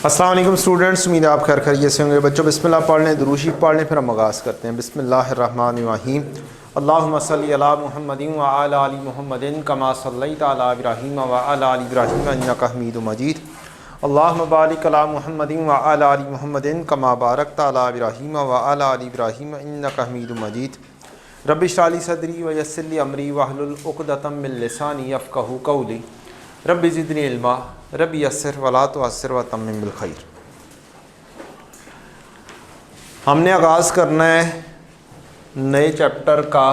अस्सलाम वालेकुम स्टूडेंट्स, उम्मीद है आप खैर खैरियत से होंगे। बच्चों बिस्मिल्लाह पढ़ लें, दुरूशी पढ़ लें, फिर हम आगाज़ करते हैं। बिस्मिल्लाहिर्रहमानिर्रहीम। अल्लाहुम्मा सल्लि अला मुहम्मदिन व अला आलि मुहम्मदिन कमा सल्लैता अला इब्राहीम व अला आलि इब्राहीम इन्नका हमीदुम मजीद। अल्लाहुम्मा बारिक अला मुहम्मदिन व अला आलि मुहम्मदिन कमा बारकता अला इब्राहीम व अला आलि इब्राहीम इन्नका हमीदुम मजीद। रब्बि इश्रह ली सदरी व यस्सिर ली अमरी वहलुल उक़दतम मिन लिसानी यफ़क़हू क़ौली। रब्बि ज़िदनी इल्मा रब्बि यस्सिर वला तुअस्सिर व तम्मिम बिल खैर। हमने आगाज़ करना है नए चैप्टर का,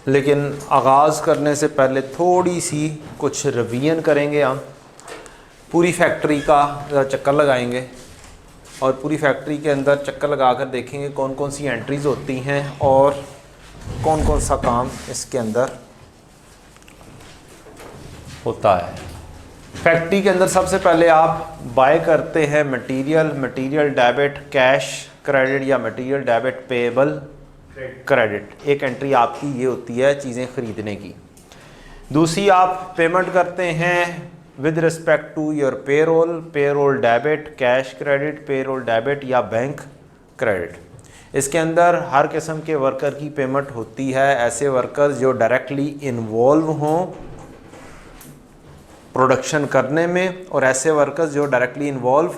लेकिन आगाज़ करने से पहले थोड़ी सी कुछ रिवीजन करेंगे। हम पूरी फैक्ट्री का ज़रा चक्कर लगाएंगे और पूरी फैक्ट्री के अंदर चक्कर लगाकर देखेंगे कौन कौन सी एंट्रीज़ होती हैं और कौन कौन सा काम इसके अंदर होता है। फैक्ट्री के अंदर सबसे पहले आप बाय करते हैं मटेरियल डेबिट कैश क्रेडिट या मटेरियल डेबिट पेएबल क्रेडिट। एक एंट्री आपकी ये होती है चीज़ें ख़रीदने की। दूसरी आप पेमेंट करते हैं with respect to your payroll debit cash credit, payroll debit या बैंक क्रेडिट। इसके अंदर हर किस्म के वर्कर की पेमेंट होती है, ऐसे वर्कर्स जो डायरेक्टली इन्वॉल्व हों प्रोडक्शन करने में और ऐसे वर्कर्स जो डायरेक्टली इन्वॉल्व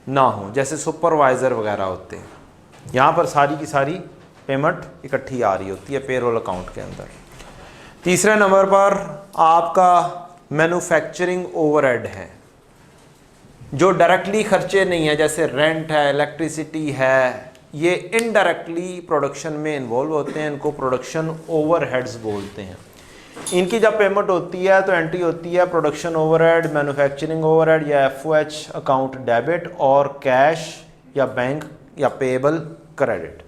ना हों, जैसे सुपरवाइज़र वगैरह होते हैं। यहाँ पर सारी की सारी पेमेंट इकट्ठी आ रही होती है पेरोल अकाउंट के अंदर। तीसरे नंबर पर आपका मैन्युफैक्चरिंग ओवरहेड है, जो डायरेक्टली खर्चे नहीं है, जैसे रेंट है, इलेक्ट्रिसिटी है, ये इनडायरेक्टली प्रोडक्शन में इन्वॉल्व होते हैं। इनको प्रोडक्शन ओवरहेड्स बोलते हैं। इनकी जब पेमेंट होती है तो एंट्री होती है प्रोडक्शन ओवरहेड, मैन्युफैक्चरिंग ओवरहेड या FOH अकाउंट डेबिट और कैश या बैंक या payable credit.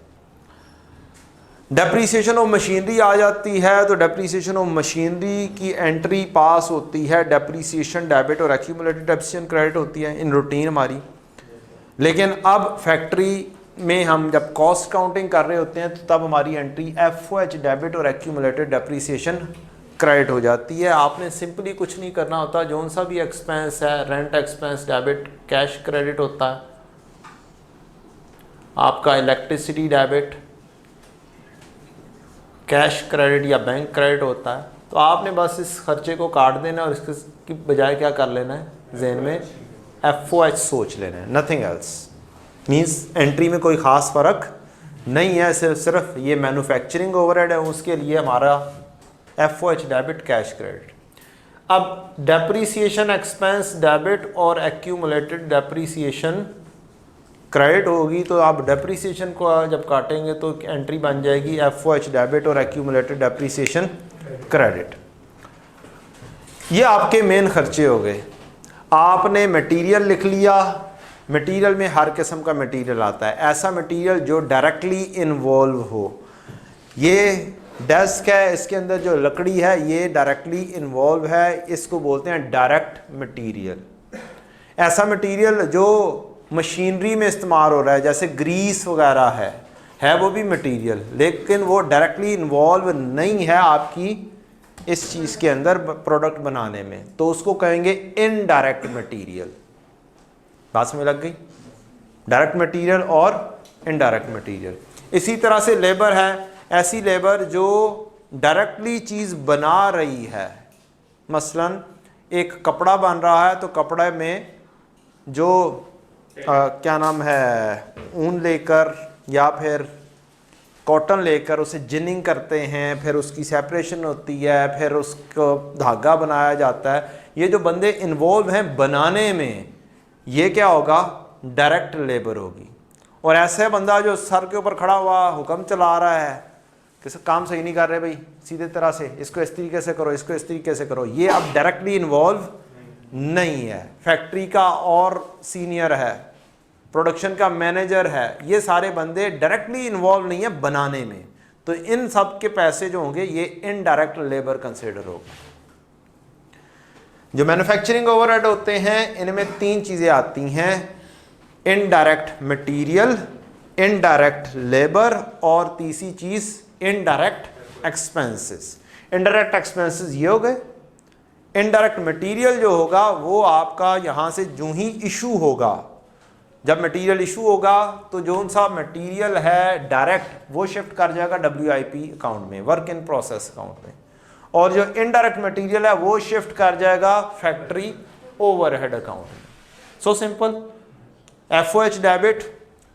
Depreciation of machinery आ जाती है तो डेप्रीसिएशन ऑफ मशीनरी की एंट्री पास होती है, डेप्रीसिएशन डेबिट और एक्यूमुलेटेड डेप्रीसिएशन क्रेडिट होती है इन रूटीन हमारी। लेकिन अब फैक्ट्री में हम जब कॉस्ट काउंटिंग कर रहे होते हैं तो तब हमारी एंट्री FOH डेबिट और एक्यूमुलेटेड डेप्रीसिएशन क्रेडिट हो जाती है। आपने सिंपली कुछ नहीं करना होता, जो सा भी एक्सपेंस है, rent expense debit cash credit होता है, आपका इलेक्ट्रिसिटी डेबिट कैश क्रेडिट या बैंक क्रेडिट होता है। तो आपने बस इस खर्चे को काट देना और इसके बजाय क्या कर लेना है, ज़हन में FOH सोच लेना है, नथिंग एल्स। मीन्स एंट्री में कोई ख़ास फ़र्क नहीं है, सिर्फ ये मैन्युफैक्चरिंग ओवरहेड है, उसके लिए हमारा FOH डेबिट कैश क्रेडिट। अब डेप्रीसिएशन एक्सपेंस डेबिट और एक्यूमुलेटेड डेप्रीसिएशन क्रेडिट होगी, तो आप डेप्रीसिएशन को जब काटेंगे तो एंट्री बन जाएगी FOH डेबिट और एक्यूमुलेटेड डेप्रीसिएशन क्रेडिट। ये आपके मेन खर्चे हो गए। आपने मटेरियल लिख लिया, मटेरियल में हर किस्म का मटेरियल आता है, ऐसा मटेरियल जो डायरेक्टली इन्वॉल्व हो। ये डेस्क है, इसके अंदर जो लकड़ी है ये डायरेक्टली इन्वॉल्व है, इसको बोलते हैं डायरेक्ट मटेरियल। ऐसा मटेरियल जो मशीनरी में इस्तेमाल हो रहा है, जैसे ग्रीस वगैरह है वो भी मटेरियल, लेकिन वो डायरेक्टली इन्वॉल्व नहीं है आपकी इस चीज़ के अंदर प्रोडक्ट बनाने में, तो उसको कहेंगे इनडायरेक्ट मटेरियल। बात समझ लग गई? डायरेक्ट मटेरियल और इनडायरेक्ट मटेरियल। इसी तरह से लेबर है, ऐसी लेबर जो डायरेक्टली चीज़ बना रही है। मसलन एक कपड़ा बन रहा है तो कपड़े में जो क्या नाम है, ऊन लेकर या फिर कॉटन लेकर उसे जिनिंग करते हैं, फिर उसकी सेपरेशन होती है, फिर उसको धागा बनाया जाता है। ये जो बंदे इन्वॉल्व हैं बनाने में, ये क्या होगा, डायरेक्ट लेबर होगी। और ऐसे बंदा जो सर के ऊपर खड़ा हुआ हुक्म चला रहा है कि काम सही नहीं कर रहे भाई, सीधे तरह से इसको इस तरीके से करो, इसको इस तरीके से करो, ये अब डायरेक्टली इन्वॉल्व नहीं है। फैक्ट्री का और सीनियर है, प्रोडक्शन का मैनेजर है, ये सारे बंदे डायरेक्टली इन्वॉल्व नहीं है बनाने में, तो इन सब के पैसे जो होंगे ये इनडायरेक्ट लेबर कंसिडर होगा। जो मैन्युफैक्चरिंग ओवरहेड होते हैं इनमें तीन चीज़ें आती हैं, इनडायरेक्ट मटीरियल, इनडायरेक्ट लेबर और तीसरी चीज़ इनडायरेक्ट एक्सपेंसेस। इनडायरेक्ट एक्सपेंसेस ये हो गए, इनडायरेक्ट मटेरियल जो होगा वो आपका यहाँ से जो ही इशू होगा, जब मटेरियल इशू होगा तो जो सा मटेरियल है डायरेक्ट वो शिफ्ट कर जाएगा WIP अकाउंट में, वर्क इन प्रोसेस अकाउंट में, और जो इनडायरेक्ट मटेरियल है वो शिफ्ट कर जाएगा फैक्ट्री ओवरहेड अकाउंट में। सो सिंपल, FOH डेबिट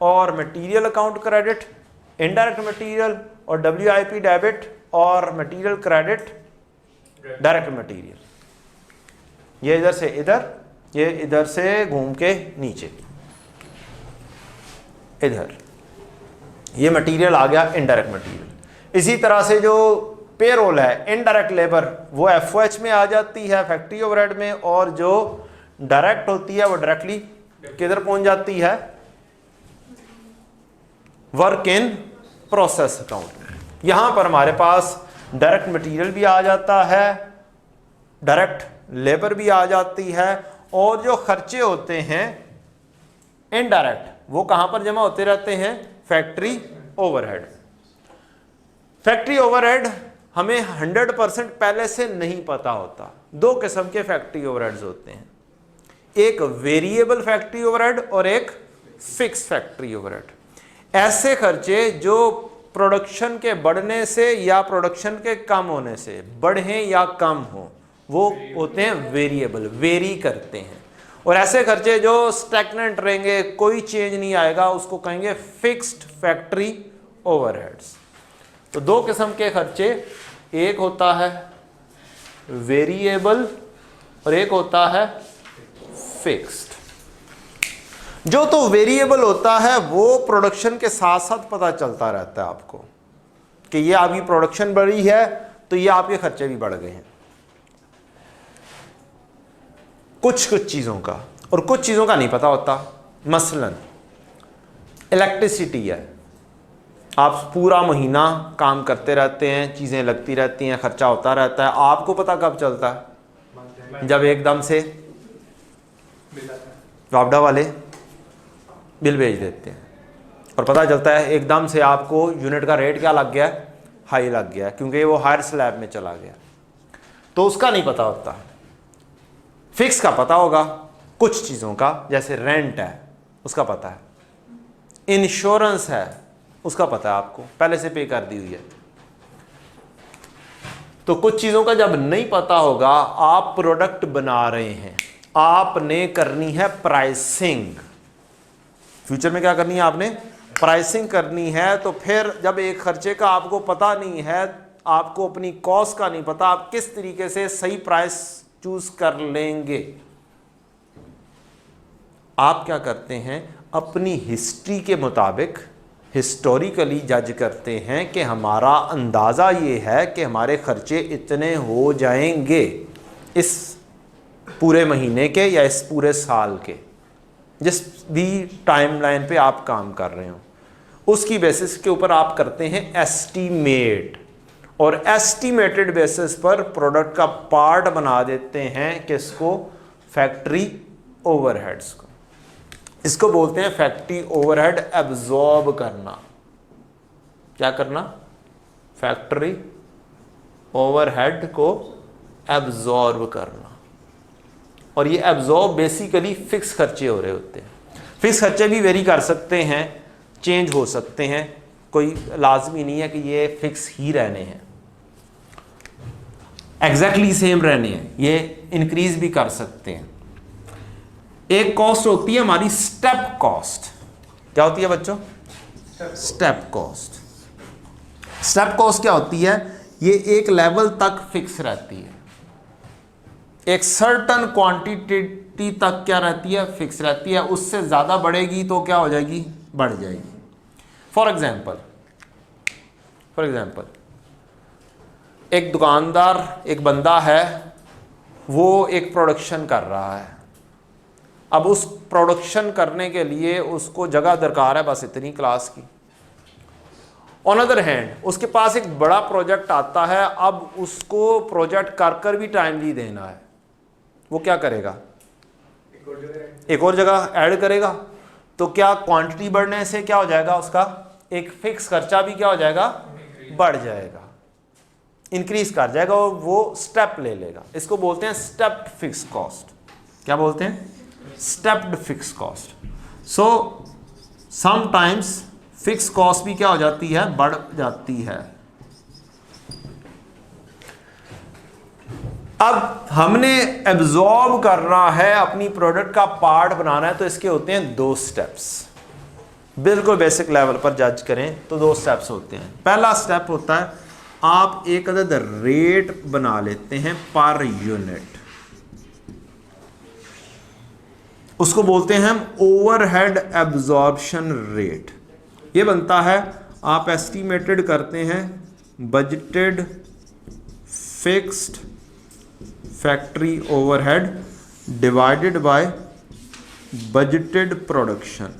और material account credit, indirect material और WIP डेबिट और मटेरियल क्रेडिट डायरेक्ट मटेरियल। ये इधर से इधर, ये इधर से घूम के नीचे इधर, ये मटेरियल आ गया इनडायरेक्ट मटेरियल। इसी तरह से जो पेरोल है इनडायरेक्ट लेबर वो FOH में आ जाती है फैक्ट्री ओवरहेड में, और जो डायरेक्ट होती है वो डायरेक्टली किधर पहुंच जाती है, वर्क इन प्रोसेस अकाउंट में। यहां पर हमारे पास डायरेक्ट मटेरियल भी आ जाता है, डायरेक्ट लेबर भी आ जाती है, और जो खर्चे होते हैं इनडायरेक्ट वो कहां पर जमा होते रहते हैं, फैक्ट्री ओवरहेड। फैक्ट्री ओवरहेड हमें 100% पहले से नहीं पता होता। दो किस्म के फैक्ट्री ओवरहेड्स होते हैं, एक वेरिएबल फैक्ट्री ओवरहेड और एक फिक्स फैक्ट्री ओवरहेड। ऐसे खर्चे जो प्रोडक्शन के बढ़ने से या प्रोडक्शन के कम होने से बढ़े या कम हो वो होते हैं वेरिएबल, वेरी करते हैं। और ऐसे खर्चे जो स्टैग्नेंट रहेंगे, कोई चेंज नहीं आएगा, उसको कहेंगे फिक्स्ड फैक्ट्री ओवरहेड्स। तो दो किस्म के खर्चे, एक होता है वेरिएबल और एक होता है फिक्स्ड। जो तो वेरिएबल होता है वो प्रोडक्शन के साथ साथ पता चलता रहता है आपको कि ये आपकी प्रोडक्शन बढ़ी है तो ये आपके खर्चे भी बढ़ गए हैं, कुछ चीज़ों का, और कुछ चीज़ों का नहीं पता होता। मसलन इलेक्ट्रिसिटी है, आप पूरा महीना काम करते रहते हैं, चीज़ें लगती रहती हैं, खर्चा होता रहता है, आपको पता कब चलता है, जब एकदम से वापडा वाले बिल भेज देते हैं और पता चलता है एकदम से आपको यूनिट का रेट क्या लग गया, हाई लग गया, क्योंकि वो हायर स्लैब में चला गया, तो उसका नहीं पता होता। फिक्स का पता होगा कुछ चीज़ों का, जैसे रेंट है उसका पता है, इंश्योरेंस है उसका पता है, आपको पहले से पे कर दी हुई है। तो कुछ चीज़ों का जब नहीं पता होगा, आप प्रोडक्ट बना रहे हैं, आपने करनी है प्राइसिंग, फ्यूचर में क्या करनी है, आपने प्राइसिंग करनी है। तो फिर जब एक खर्चे का आपको पता नहीं है, आपको अपनी कॉस्ट का नहीं पता, आप किस तरीके से सही प्राइस चूज कर लेंगे, आप क्या करते हैं, अपनी हिस्ट्री के मुताबिक हिस्टोरिकली जज करते हैं कि हमारा अंदाज़ा ये है कि हमारे खर्चे इतने हो जाएंगे इस पूरे महीने के या इस पूरे साल के, जिस भी टाइमलाइन पे आप काम कर रहे हो, उसकी बेसिस के ऊपर आप करते हैं एस्टीमेट, और एस्टीमेटेड बेसिस पर प्रोडक्ट का पार्ट बना देते हैं किसको, फैक्ट्री ओवरहेड्स को। इसको बोलते हैं फैक्ट्री ओवरहेड एब्जॉर्ब करना। क्या करना, फैक्ट्री ओवरहेड को एब्जॉर्ब करना। और ये एब्जॉर्ब बेसिकली फिक्स खर्चे हो रहे होते हैं। फिक्स खर्चे भी वेरी कर सकते हैं, चेंज हो सकते हैं, कोई लाजमी नहीं है कि ये फिक्स ही रहने हैं, एग्जैक्टली सेम रहने हैं, ये इंक्रीज भी कर सकते हैं। एक कॉस्ट होती है हमारी स्टेप कॉस्ट। क्या होती है बच्चों, स्टेप कॉस्ट। स्टेप कॉस्ट क्या होती है, ये एक लेवल तक फिक्स रहती है, एक सर्टन क्वांटिटी तक क्या रहती है, फिक्स रहती है, उससे ज़्यादा बढ़ेगी तो क्या हो जाएगी, बढ़ जाएगी। फॉर एग्जाम्पल एक दुकानदार, एक बंदा है, वो एक प्रोडक्शन कर रहा है। अब उस प्रोडक्शन करने के लिए उसको जगह दरकार है बस इतनी क्लास की। ऑन अदर हैंड उसके पास एक बड़ा प्रोजेक्ट आता है, अब उसको प्रोजेक्ट कर भी टाइमली देना है, वो क्या करेगा, एक और जगह ऐड करेगा। तो क्या क्वांटिटी बढ़ने से क्या हो जाएगा, उसका एक फिक्स खर्चा भी क्या हो जाएगा, बढ़ जाएगा। इंक्रीज कर जाएगा और वो स्टेप ले लेगा। इसको बोलते हैं स्टेप्ड फिक्स कॉस्ट। क्या बोलते हैं? Stepped fix cost. So sometimes fix cost भी क्या हो जाती है? बढ़ जाती है। अब हमने एब्जॉर्ब करना है, अपनी प्रोडक्ट का पार्ट बनाना है, तो इसके होते हैं 2 स्टेप्स। बिल्कुल बेसिक लेवल पर जज करें तो 2 स्टेप्स होते हैं। पहला स्टेप होता है आप एक अदद रेट बना लेते हैं पर यूनिट, उसको बोलते हैं हम ओवरहेड एब्जॉर्प्शन रेट। ये बनता है, आप एस्टिमेटेड करते हैं budgeted fixed factory overhead divided by budgeted production.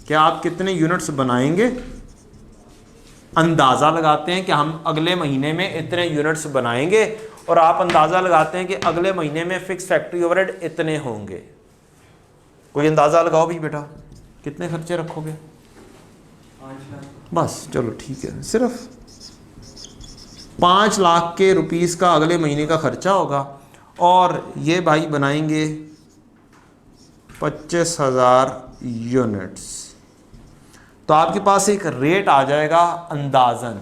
क्या आप कितने यूनिट्स बनाएंगे? अंदाज़ा लगाते हैं कि हम अगले महीने में इतने यूनिट्स बनाएंगे, और आप अंदाज़ा लगाते हैं कि अगले महीने में फिक्स फैक्ट्री ओवरहेड इतने होंगे। कोई अंदाज़ा लगाओ भी बेटा, कितने खर्चे रखोगे? 5 लाख। बस चलो ठीक है, सिर्फ 5 लाख के रुपीस का अगले महीने का खर्चा होगा, और ये भाई बनाएंगे 25,000 यूनिट्स। तो आपके पास एक रेट आ जाएगा अंदाजन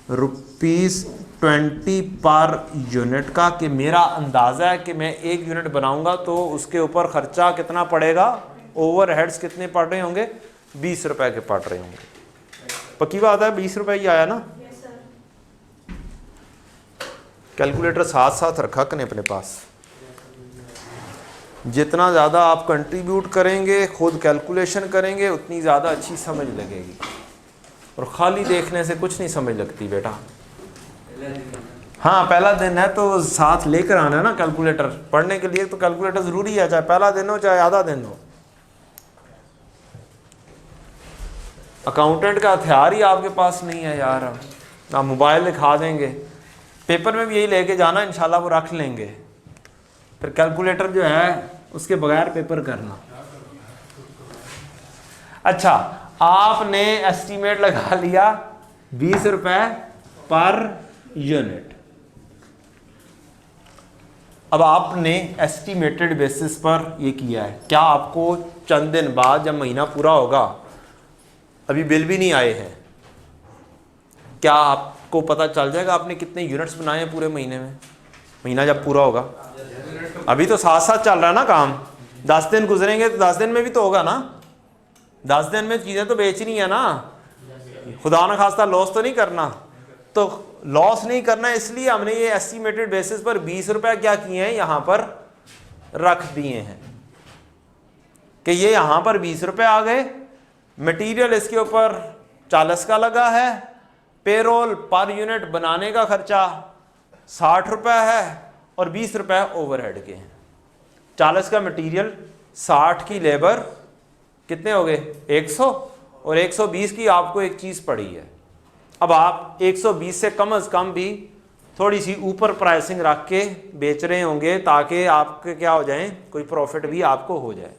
₹20 पर यूनिट का, कि मेरा अंदाज़ा है कि मैं 1 यूनिट बनाऊंगा तो उसके ऊपर खर्चा कितना पड़ेगा, ओवरहेड्स कितने पड़ रहे होंगे? 20 रुपए के पड़ रहे होंगे। पक्की बात है, 20 रुपए ही आया ना? कैलकुलेटर साथ साथ रखा करें अपने पास। जितना ज़्यादा आप कंट्रीब्यूट करेंगे, खुद कैलकुलेशन करेंगे, उतनी ज़्यादा अच्छी समझ लगेगी, और ख़ाली देखने से कुछ नहीं समझ लगती बेटा। हाँ, पहला दिन है तो साथ लेकर आना है ना कैलकुलेटर। पढ़ने के लिए तो कैलकुलेटर ज़रूरी है, चाहे पहला दिन हो चाहे आधा दिन हो। अकाउंटेंट का हथियार ही आपके पास नहीं है यार। आप मोबाइल दिखा देंगे, पेपर में भी यही लेके जाना, इंशाल्लाह वो रख लेंगे। फिर कैलकुलेटर जो है उसके बगैर पेपर करना। अच्छा, आपने एस्टीमेट लगा लिया 20 रुपए पर यूनिट। अब आपने एस्टीमेटेड बेसिस पर ये किया है। क्या आपको चंद दिन बाद जब महीना पूरा होगा, अभी बिल भी नहीं आए हैं, क्या आपको पता चल जाएगा आपने कितने यूनिट्स बनाए हैं पूरे महीने में? महीना जब पूरा होगा, अभी तो साथ साथ चल रहा है ना काम। 10 दिन गुजरेंगे तो 10 दिन में भी तो होगा ना। 10 दिन में चीज़ें तो बेचनी है ना, खुदा न खास्ता लॉस तो नहीं करना। तो लॉस नहीं करना, इसलिए हमने ये एस्टिमेटेड बेसिस पर 20 रुपए क्या किए हैं, यहाँ पर रख दिए हैं कि ये यहाँ पर 20 रुपए आ गए। मटेरियल इसके ऊपर 40 का लगा है, पेरोल पर यूनिट बनाने का खर्चा 60 रुपए है, और 20 रुपए ओवरहेड के हैं। 40 का मटेरियल, 60 की लेबर, कितने हो गए? 100, और 120 की आपको एक चीज़ पड़ी है। अब आप 120 से कम अज़ कम भी थोड़ी सी ऊपर प्राइसिंग रख के बेच रहे होंगे, ताकि आपके क्या हो जाए, कोई प्रॉफिट भी आपको हो जाए।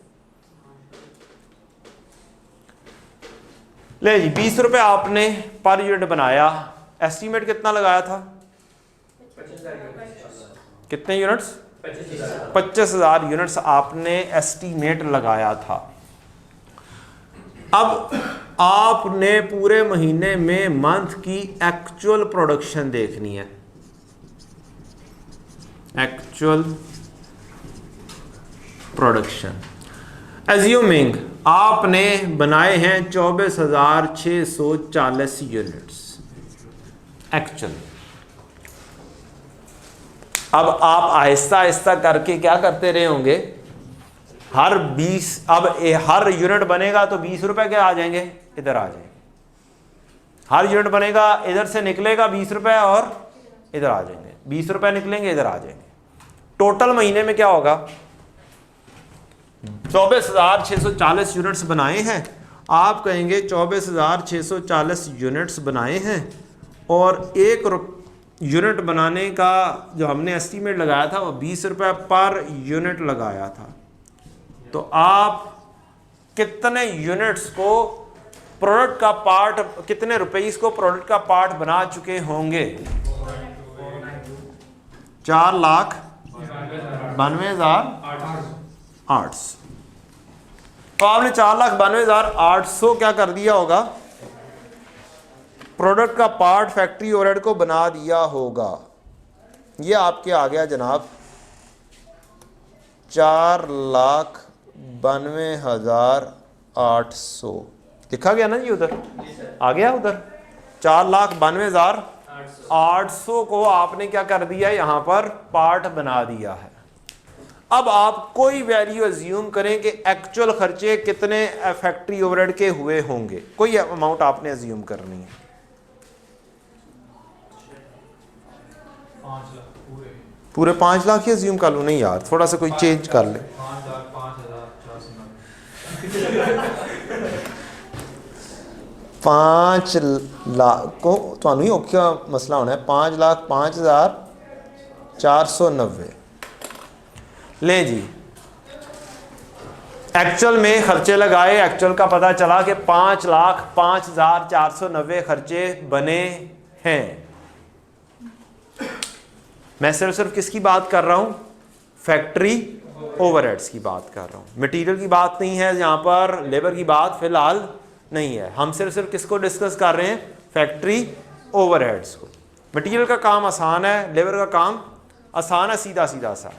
ले जी, 20 रुपए आपने पर यूनिट बनाया। एस्टीमेट कितना लगाया था? कितने यूनिट्स? 25,000 यूनिट्स आपने एस्टीमेट लगाया था। अब आपने पूरे महीने में मंथ की एक्चुअल प्रोडक्शन देखनी है। एक्चुअल प्रोडक्शन, एज्यूमिंग आपने बनाए हैं 24,640 यूनिट्स एक्चुअल। अब आप आहिस्ता आहिस्ता करके क्या करते रहे होंगे, हर 20, अब हर यूनिट बनेगा तो 20 रुपए के आ जाएंगे, इधर आ जाएंगे। हर यूनिट बनेगा, इधर से निकलेगा 20 रुपए और इधर आ जाएंगे, 20 रुपए निकलेंगे, इधर आ जाएंगे। टोटल महीने में क्या होगा? 24,640 यूनिट्स बनाए हैं। आप कहेंगे 24,640 यूनिट्स बनाए हैं, और 1 यूनिट बनाने का जो हमने एस्टीमेट लगाया था वो 20 रुपए पर यूनिट लगाया था। तो आप कितने यूनिट्स को प्रोडक्ट का पार्ट कितने रुपए को प्रोडक्ट का पार्ट बना चुके होंगे? 4,92,800। तो आपने 4,92,800 क्या कर दिया होगा? प्रोडक्ट का पार्ट फैक्ट्री ओवरहेड को बना दिया होगा। ये आपके आ गया जनाब 4,92,800 लिखा गया ना जी, उधर आ गया, उधर 4,92,800 को आपने क्या कर दिया, यहां पर पार्ट बना दिया है। अब आप कोई वैल्यू अज्यूम करें कि एक्चुअल खर्चे कितने फैक्ट्री ओवरहेड के हुए होंगे, कोई अमाउंट आपने अज्यूम करनी है। 5 लाख पूरे 5 लाख ही अज्यूम कर लूँ? नहीं यार, थोड़ा सा कोई चेंज कर ले। 5 लाख को तो ही औखा मसला होना है। 5,05,490 लें जी। एक्चुअल में खर्चे लगाए, एक्चुअल का पता चला कि 5,05,490 खर्चे बने हैं। मैं सिर्फ किसकी बात कर रहा हूं? फैक्ट्री ओवरहेड्स की बात कर रहा हूं। मटेरियल की बात नहीं है यहां पर, लेबर की बात फिलहाल नहीं है। हम सिर्फ किसको डिस्कस कर रहे हैं? फैक्ट्री ओवरहेड्स को। मटेरियल का काम आसान है, लेबर का काम आसान है, सीधा सीधा सा।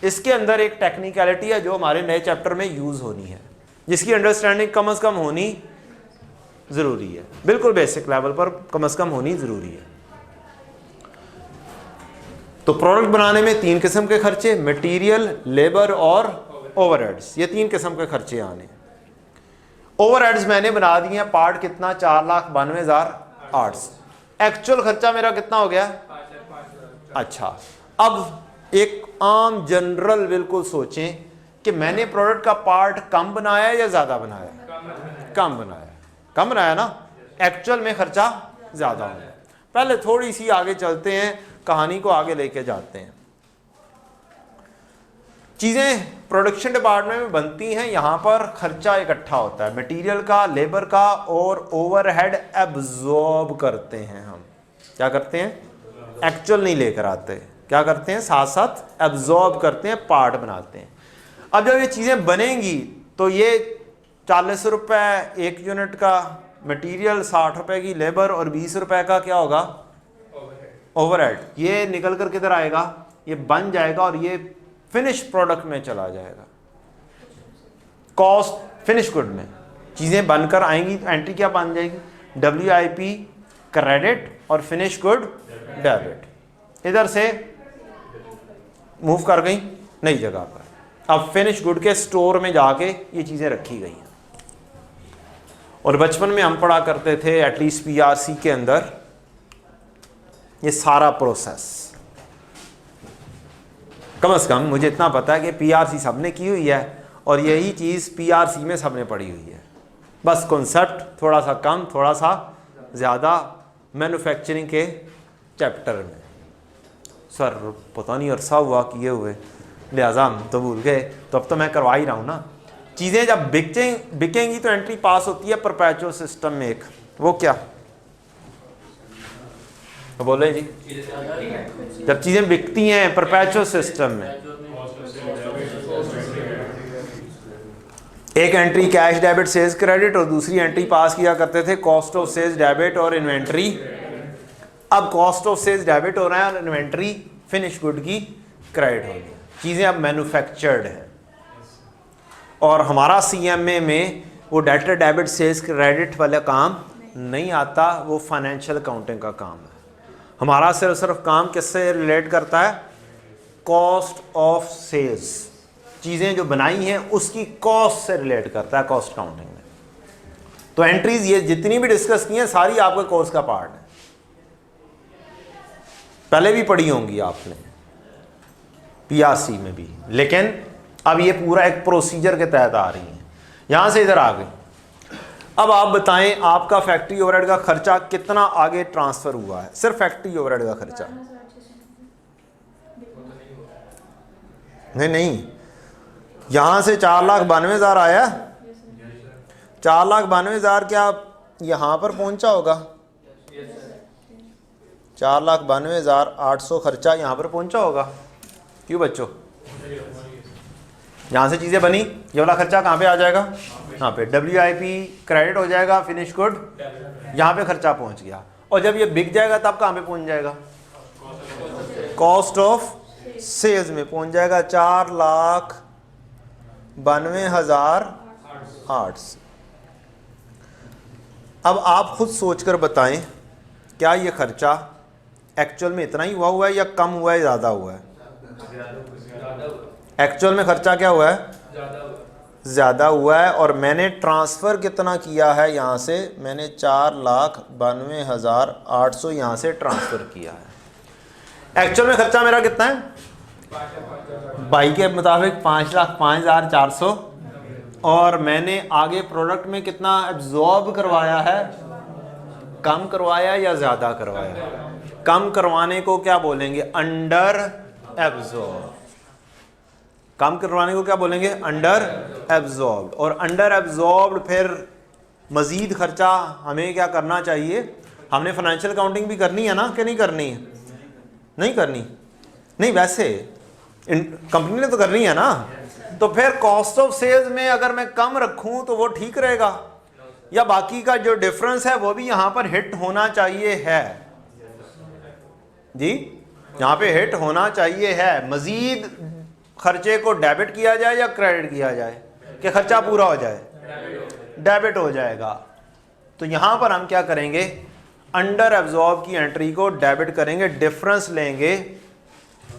इसके अंदर एक टेक्निकलिटी है जो हमारे नए चैप्टर में यूज होनी है, जिसकी अंडरस्टैंडिंग कम से कम होनी जरूरी है, बिल्कुल बेसिक लेवल पर कम से कम होनी जरूरी है। तो प्रोडक्ट बनाने में 3 किस्म के खर्चे, मटेरियल, लेबर और ओवरहेड्स, ये 3 किस्म के खर्चे आने। ओवरहेड्स मैंने बना दिए हैं पार्ट कितना, 4,92,800। एक्चुअल खर्चा मेरा कितना हो गया? अच्छा, अब एक आम जनरल बिल्कुल सोचें कि मैंने प्रोडक्ट का पार्ट कम बनाया या ज्यादा बनाया? कम बनाया। कम बनाया ना, एक्चुअल में खर्चा ज्यादा हो गया। पहले थोड़ी सी आगे चलते हैं, कहानी को आगे लेके जाते हैं। चीजें प्रोडक्शन डिपार्टमेंट में बनती हैं, यहां पर खर्चा इकट्ठा होता है, मटेरियल का, लेबर का, और ओवरहेड एब्जॉर्ब करते हैं हम। क्या करते हैं? एक्चुअल नहीं लेकर आते, क्या करते हैं? साथ साथ एब्जॉर्ब करते हैं, पार्ट बनाते हैं। अब जब ये चीजें बनेंगी तो ये 40 रुपए एक यूनिट का मटेरियल, 60 रुपए की लेबर और 20 रुपए का क्या होगा? ओवरहेड। ये निकल कर किधर आएगा? ये बन जाएगा और ये फिनिश प्रोडक्ट में चला जाएगा, कॉस्ट फिनिश गुड में। चीजें बनकर आएंगी तो एंट्री क्या बन जाएगी? WIP क्रेडिट और फिनिश गुड डेबिट। इधर से मूव कर गई नई जगह पर। अब फिनिश गुड के स्टोर में जाके ये चीजें रखी गई हैं। और बचपन में हम पढ़ा करते थे, एटलीस्ट PRC के अंदर, ये सारा प्रोसेस। कम से कम मुझे इतना पता है कि PRC सबने की हुई है और यही चीज़ PRC में सबने पढ़ी हुई है। बस कॉन्सेप्ट थोड़ा सा कम, थोड़ा सा ज़्यादा मैन्युफैक्चरिंग के चैप्टर में। सर पता नहीं अरसा हुआ किए हुए, लिहाजा हम तो भूल गए, तो अब तो मैं करवा ही रहा हूँ ना। चीज़ें जब बिकेंगी तो एंट्री पास होती है परपेचुअल सिस्टम में एक, वो क्या तो बोले जी? जब चीजें बिकती हैं परपेचुअल सिस्टम में, एक entry cash debit sales credit और दूसरी एंट्री पास किया करते थे कॉस्ट ऑफ सेल्स डेबिट और इन्वेंट्री। अब कॉस्ट ऑफ सेल्स डेबिट हो रहा है और इन्वेंट्री फिनिश गुड की क्रेडिट हो गई। चीजें अब मैन्युफैक्चर्ड हैं और हमारा CMA में वो डेटर डेबिट सेल्स क्रेडिट वाला काम नहीं आता, वो फाइनेंशियल अकाउंटिंग का काम है। हमारा सिर्फ काम किससे रिलेट करता है? Cost of sales. चीज़ें जो बनाई हैं उसकी कॉस्ट से रिलेट करता है कॉस्ट काउंटिंग में। तो एंट्रीज ये जितनी भी डिस्कस की हैं सारी आपके कोर्स का पार्ट है, पहले भी पढ़ी होंगी आपने PRC में भी, लेकिन अब ये पूरा एक प्रोसीजर के तहत आ रही है। यहां से इधर आ गई। अब आप बताएं आपका फैक्ट्री ओवरहेड का खर्चा कितना आगे ट्रांसफर हुआ है? सिर्फ फैक्ट्री ओवरहेड का खर्चा नहीं, यहां से 4,92,000 आया। 4,92,000 क्या यहाँ पर पहुँचा होगा, 4,92,800 खर्चा यहाँ पर पहुँचा होगा। क्यों बच्चों? यहाँ से चीज़ें बनी, ये वाला खर्चा कहाँ पे आ जाएगा? यहाँ पे WIP क्रेडिट हो जाएगा, फिनिश गुड यहाँ पे खर्चा पहुँच गया। और जब ये बिक जाएगा तब कहाँ पे पहुँच जाएगा? कॉस्ट ऑफ सेल्स में पहुँच जाएगा, 4,92,800। अब आप खुद सोचकर बताएं, क्या ये खर्चा एक्चुअल में इतना ही हुआ है या कम हुआ है, ज़्यादा हुआ है? एक्चुअल में खर्चा क्या हुआ है? ज़्यादा हुआ है। और मैंने ट्रांसफ़र कितना किया है? यहाँ से मैंने 4,92,800 यहाँ से ट्रांसफ़र किया है। एक्चुअल में खर्चा मेरा कितना है? बाई के मुताबिक 5,05,400। और मैंने आगे प्रोडक्ट में कितना एब्जॉर्ब करवाया है? कम करवाया या ज़्यादा करवाया? कम करवाने को क्या बोलेंगे? Under absorb. कम करवाने को क्या बोलेंगे? Under absorbed. और अंडर एब्जॉर्ब्ड फिर मज़ीद खर्चा हमें क्या करना चाहिए? हमने फाइनेंशियल अकाउंटिंग भी करनी है ना, कि नहीं करनी है? नहीं करनी? नहीं, वैसे कंपनी ने तो करनी है ना। तो फिर कॉस्ट ऑफ सेल्स में अगर मैं कम रखूं तो वो ठीक रहेगा, या बाकी का जो डिफरेंस है वो भी यहाँ पर हिट होना चाहिए है जी? यहाँ पे हिट होना चाहिए है। मज़ीद खर्चे को डेबिट किया जाए या क्रेडिट किया जाए कि खर्चा पूरा हो जाए? डेबिट हो जाएगा। तो यहाँ पर हम क्या करेंगे? अंडर एब्जॉर्ब की एंट्री को डेबिट करेंगे, डिफरेंस लेंगे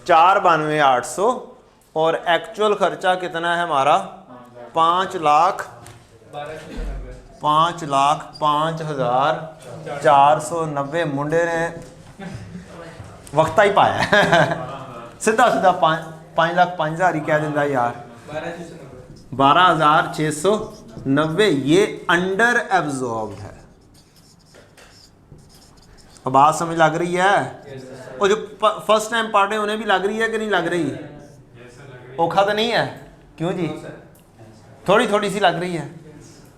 4,92,800। और एक्चुअल खर्चा कितना है हमारा? 5,05,490। मुंडे ने वक्ता ही पाया सीधा सीधा 5,05,000 ही कह देता यार। 12,690 ये अंडर एब्जॉर्ब्ड है। अब बात समझ लग रही है? और जो फर्स्ट टाइम पढ़ रहे हैं उन्हें भी लग रही है कि नहीं लग रही? औखा तो नहीं है? क्यों जी? थोड़ी थोड़ी सी लग रही है,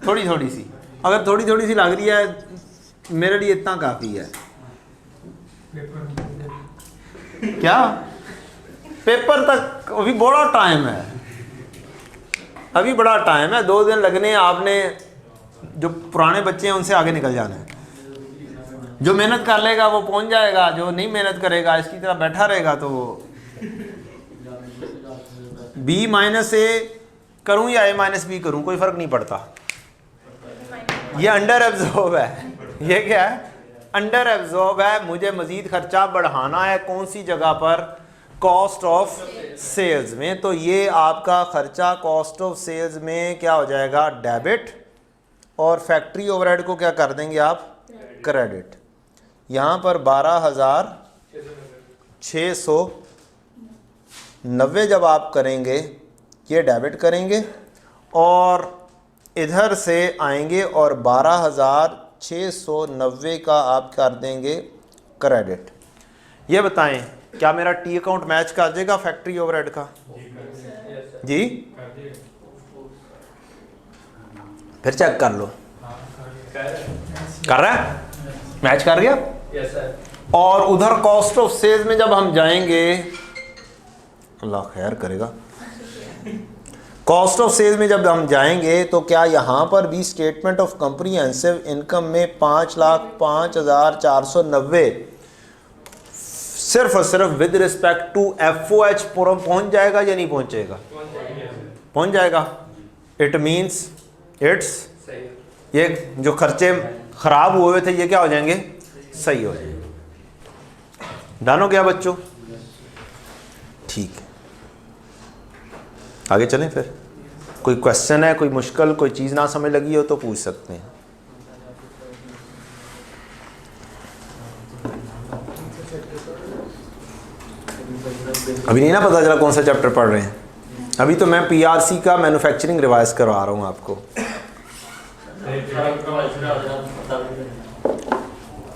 थोड़ी थोड़ी सी। अगर थोड़ी थोड़ी सी लग रही है मेरे लिए इतना काफ़ी है। क्या पेपर तक अभी बड़ा टाइम है, अभी बड़ा टाइम है। 2 दिन लगने हैं। आपने जो पुराने बच्चे हैं उनसे आगे निकल जाना है। जो मेहनत कर लेगा वो पहुंच जाएगा, जो नहीं मेहनत करेगा इसकी तरह बैठा रहेगा तो वो B-A करूं या A-B करूं कोई फर्क नहीं पड़ता। ये अंडर एब्जॉर्ब है। ये क्या है? अंडर एब्जॉर्ब है। मुझे मजीद खर्चा बढ़ाना है कौन सी जगह पर? कॉस्ट ऑफ सेल्स में। तो ये आपका खर्चा कॉस्ट ऑफ सेल्स में क्या हो जाएगा? डेबिट। और फैक्ट्री ओवरहेड को क्या कर देंगे आप? क्रेडिट। यहाँ पर 12,690 जब आप करेंगे ये डेबिट करेंगे और इधर से आएंगे और 12,690 का आप कर देंगे क्रेडिट। ये बताएं क्या मेरा टी अकाउंट मैच कर देगा फैक्ट्री ओवरहेड का? जी फिर चेक कर लो। कर रहा है? मैच कर गया? Yes sir. और उधर कॉस्ट ऑफ सेल्स में जब हम जाएंगे, अल्लाह खैर करेगा, कॉस्ट ऑफ सेल्स में जब हम जाएंगे तो क्या यहाँ पर भी स्टेटमेंट ऑफ कॉम्प्रिहेंसिव इनकम में 5,05,490 सिर्फ और सिर्फ विद रिस्पेक्ट टू FOH पहुंच जाएगा या नहीं पहुंचेगा? पहुंच जाएगा। इट मीन्स इट्स ये जो खर्चे खराब हुए थे ये क्या हो जाएंगे? सही हो जाएंगे। डन हो गया बच्चों? ठीक है, आगे चलें फिर। कोई क्वेश्चन है, कोई मुश्किल कोई चीज़ ना समझ लगी हो तो पूछ सकते हैं। अभी नहीं ना पता चला कौन सा चैप्टर पढ़ रहे हैं? अभी तो मैं PRC का मैन्युफैक्चरिंग रिवाइज करवा रहा हूँ आपको।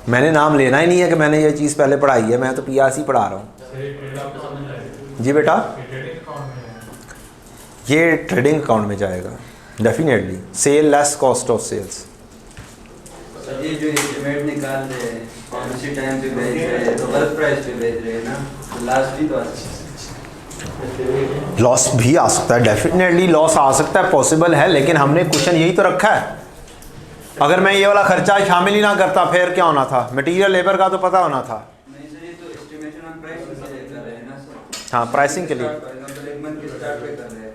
मैंने नाम लेना ही नहीं है कि मैंने ये चीज़ पहले पढ़ाई है, मैं तो PRC पढ़ा रहा हूँ। जी बेटा, ये ट्रेडिंग अकाउंट में जाएगा definitely. Sale less cost of sales. Sir ये जो एस्टिमेट निकाल रहे हैं कौन सी टाइम पे भेज रहे हैं तो गलत प्राइस पे भेज रहे हैं ना, तो लास्ट भी तो आ सकता लॉस भी आ सकता है, डेफिनेटली लॉस आ सकता है, पॉसिबल है, लेकिन हमने क्वेश्चन यही तो रखा है। अगर मैं ये वाला खर्चा शामिल ही ना करता फिर क्या होना था, मटेरियल लेबर का तो पता होना था। नहीं सर, ये तो एस्टिमेशन ऑन प्राइस से कर रहे हैं ना सर। हाँ, प्राइसिंग के लिए। फॉर एग्जांपल एक मंथ के स्टार्ट पे कर रहे हैं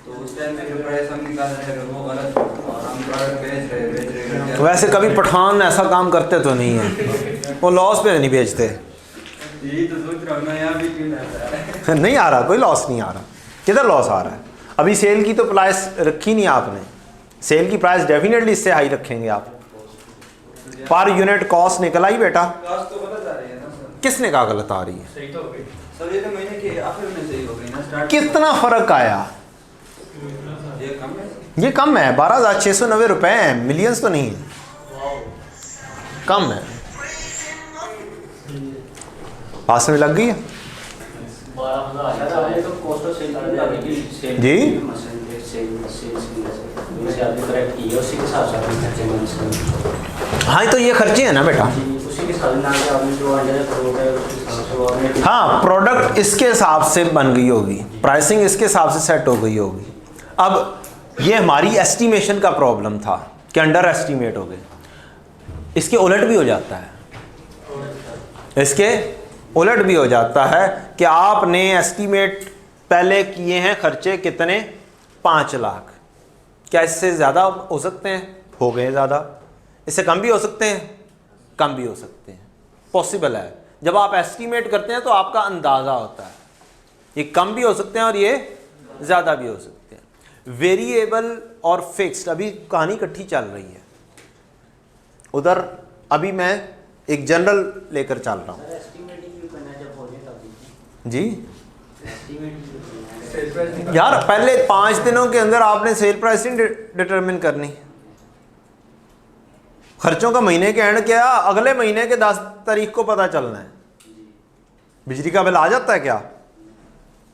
तो उस टाइम पे जो प्राइस हम निकाल रहे हैं वो गलत, और हम प्रोडक्ट बेच रहे हैं। वैसे कभी पठान ऐसा काम करते तो नहीं है, वो लॉस पे नहीं बेचते। यही तो सोच रहा हूँ मैं, यहाँ भी क्यों ना आता है। नहीं आ रहा, कोई लॉस नहीं आ रहा। किधर लॉस आ रहा है? अभी सेल की तो प्राइस रखी नहीं आपने, सेल की प्राइस डेफिनेटली इससे हाई रखेंगे आप। पर यूनिट कॉस्ट निकल आई बेटा। कॉस्ट तो गलत आ रही है ना सर। किसने कहा गलत आ रही है? सही तो हो गई सर, ये तो महीने के आखिर में सही हो गई ना स्टार्ट। कितना फर्क आया? ये कम है, ये कम है, 12,690 रुपए हैं, मिलियंस तो नहीं है, कम है। पास में लग गई है जी। हाँ, तो ये खर्चे हैं ना बेटा। हाँ, प्रोडक्ट इसके हिसाब से बन गई होगी, प्राइसिंग इसके हिसाब से सेट हो गई होगी। अब ये हमारी एस्टिमेशन का प्रॉब्लम था कि अंडर एस्टिमेट हो गए। इसके उलट भी हो जाता है, इसके उलट भी हो जाता है कि आपने एस्टिमेट पहले किए हैं खर्चे कितने, 5 लाख। क्या इससे ज़्यादा हो सकते हैं? हो गए ज़्यादा। इससे कम भी हो सकते हैं? कम भी हो सकते हैं, पॉसिबल है। जब आप एस्टिमेट करते हैं तो आपका अंदाज़ा होता है, ये कम भी हो सकते हैं और ये ज़्यादा भी हो सकते हैं। वेरिएबल और फिक्स्ड, अभी कहानी इकट्ठी चल रही है उधर, अभी मैं एक जनरल लेकर चल रहा हूँ जी। यार पहले 5 दिनों के अंदर आपने सेल प्राइसिंग डिटरमिन करनी, खर्चों का महीने के एंड क्या, अगले महीने के 10 तारीख को पता चलना है। बिजली का बिल आ जाता है क्या?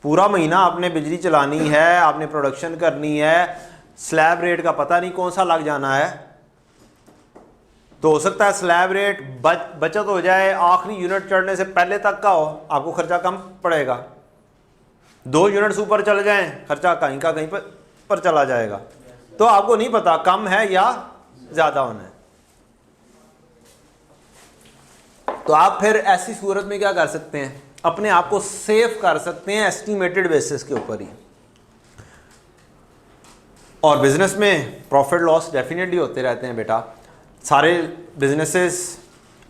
पूरा महीना आपने बिजली चलानी है, आपने प्रोडक्शन करनी है, स्लैब रेट का पता नहीं कौन सा लग जाना है। तो हो सकता है स्लैब रेट बचत हो जाए, आखिरी यूनिट चढ़ने से पहले तक का हो, आपको खर्चा कम पड़ेगा। 2 यूनिट्स ऊपर चले जाएं, खर्चा कहीं का कहीं पर चला जाएगा। तो आपको नहीं पता कम है या ज़्यादा होना है। तो आप फिर ऐसी सूरत में क्या कर सकते हैं, अपने आप को सेव कर सकते हैं एस्टिमेटेड बेसिस के ऊपर ही। और बिजनेस में प्रॉफिट लॉस डेफिनेटली होते रहते हैं बेटा, सारे बिजनेसेस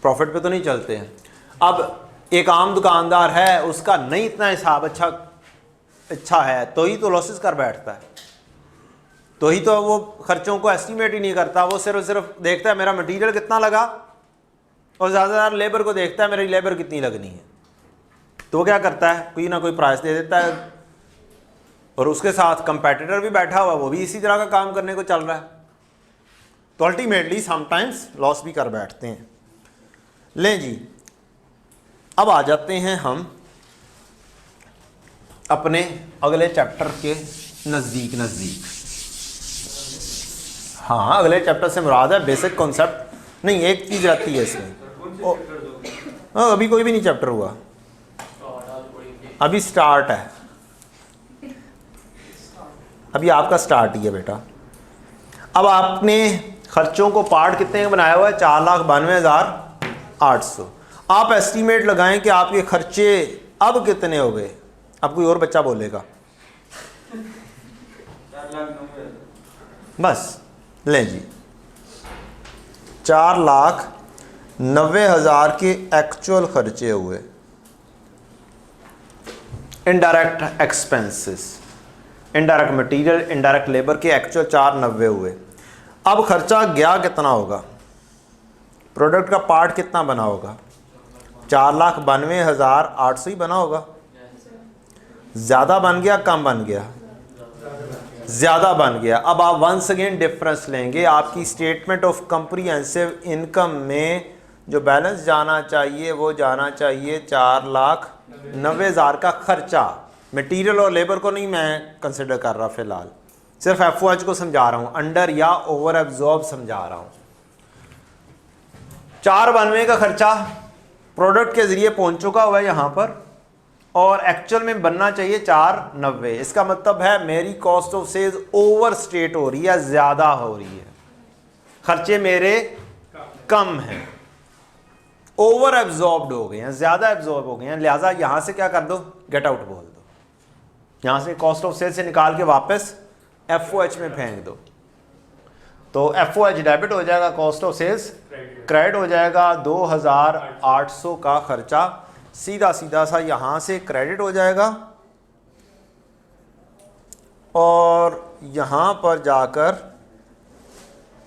प्रॉफिट पे तो नहीं चलते हैं। अब एक आम दुकानदार है, उसका नहीं इतना हिसाब अच्छा है तो ही तो लॉसेस कर बैठता है, तो ही तो वो खर्चों को एस्टिमेट ही नहीं करता। वो सिर्फ देखता है मेरा मटेरियल कितना लगा, और ज़्यादातर लेबर को देखता है मेरी लेबर कितनी लगनी है। तो वो क्या करता है, कोई ना कोई प्राइस दे देता है, और उसके साथ कंपेटिटर भी बैठा हुआ, वो भी इसी तरह का काम करने को चल रहा है। तो अल्टीमेटली समटाइम्स लॉस भी कर बैठते हैं। लें जी, अब आ जाते हैं हम अपने अगले चैप्टर के नज़दीक। हाँ, अगले चैप्टर से मुराद है बेसिक कॉन्सेप्ट नहीं, एक चीज़ रहती है इसमें। अभी कोई भी नहीं चैप्टर हुआ, अभी स्टार्ट है, अभी आपका स्टार्ट ही है बेटा। अब आपने खर्चों को पार्ट कितने का बनाया हुआ है, 4,92,800। आप एस्टीमेट लगाएं कि आपके खर्चे अब कितने हो गए। अब कोई और बच्चा बोलेगा, बस लें जी, 4,90,000 के एक्चुअल खर्चे हुए, indirect expenses, indirect material, indirect labour के एक्चुअल 490 हुए। अब खर्चा गया कितना होगा, प्रोडक्ट का पार्ट कितना बना होगा, 4,92,800 ही बना होगा। ज़्यादा बन गया कम बन गया, ज़्यादा बन गया। अब आप वंस अगेन डिफरेंस लेंगे, आपकी स्टेटमेंट ऑफ कंप्रीहेंसिव इनकम में जो बैलेंस जाना चाहिए वो जाना चाहिए 4,90,000 का खर्चा। मटेरियल और लेबर को नहीं मैं कंसिडर कर रहा फ़िलहाल, सिर्फ FOH को समझा रहा हूँ, अंडर या ओवर एब्जॉर्ब समझा रहा हूँ। 492 का खर्चा प्रोडक्ट के ज़रिए पहुंच चुका हुआ है यहाँ पर, और एक्चुअल में बनना चाहिए 490। इसका मतलब है मेरी cost of sales overstate हो रही है, ज़्यादा हो रही है, खर्चे मेरे कम हैं, ओवर एब्जॉर्ब्ड हो गए हैं, ज़्यादा एब्जॉर्ब हो गए हैं। लिहाजा यहाँ से क्या कर दो, गेट आउट बोल दो, यहाँ से कॉस्ट ऑफ सेल्स से निकाल के वापस FOH में फेंक दो। तो FOH डेबिट हो जाएगा, कॉस्ट ऑफ सेल्स क्रेडिट हो जाएगा। 2800 का खर्चा सीधा सीधा सा यहाँ से क्रेडिट हो जाएगा, और यहाँ पर जाकर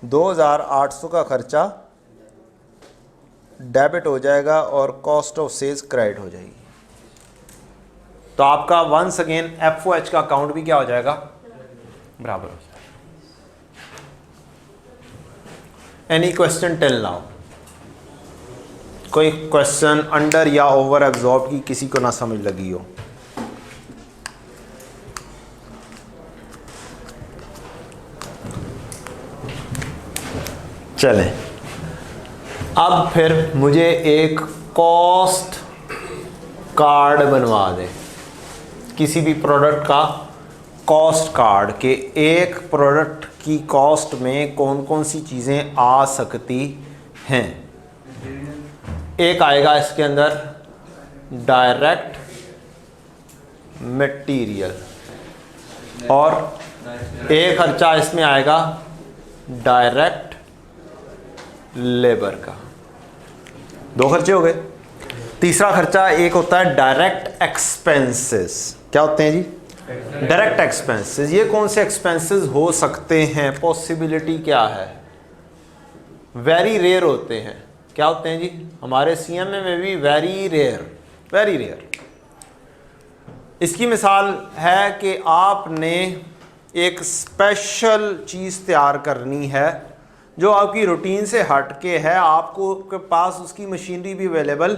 2800 का खर्चा डेबिट हो जाएगा और कॉस्ट ऑफ सेल्स क्रेडिट हो जाएगी। तो आपका वंस अगेन FOH का अकाउंट भी क्या हो जाएगा, बराबर हो जाएगा। Any question till now? कोई क्वेश्चन अंडर या ओवर एब्जॉर्ब की किसी को ना समझ लगी हो? चलें, अब फिर मुझे एक कॉस्ट कार्ड बनवा दे, किसी भी प्रोडक्ट का कॉस्ट कार्ड के एक प्रोडक्ट की कॉस्ट में कौन कौन सी चीज़ें आ सकती हैं। एक आएगा इसके अंदर डायरेक्ट मटेरियल, और एक खर्चा इसमें आएगा डायरेक्ट लेबर का। दो खर्चे हो गए। तीसरा खर्चा एक होता है डायरेक्ट एक्सपेंसेस। क्या होते हैं जी? Direct expenses. ये कौन से एक्सपेंसेस हो सकते हैं, पॉसिबिलिटी क्या है? वेरी रेयर होते हैं। क्या होते हैं जी? हमारे CMA में भी वेरी रेयर। इसकी मिसाल है कि आपने एक स्पेशल चीज़ तैयार करनी है जो आपकी रूटीन से हट के है, आपको के पास उसकी मशीनरी भी अवेलेबल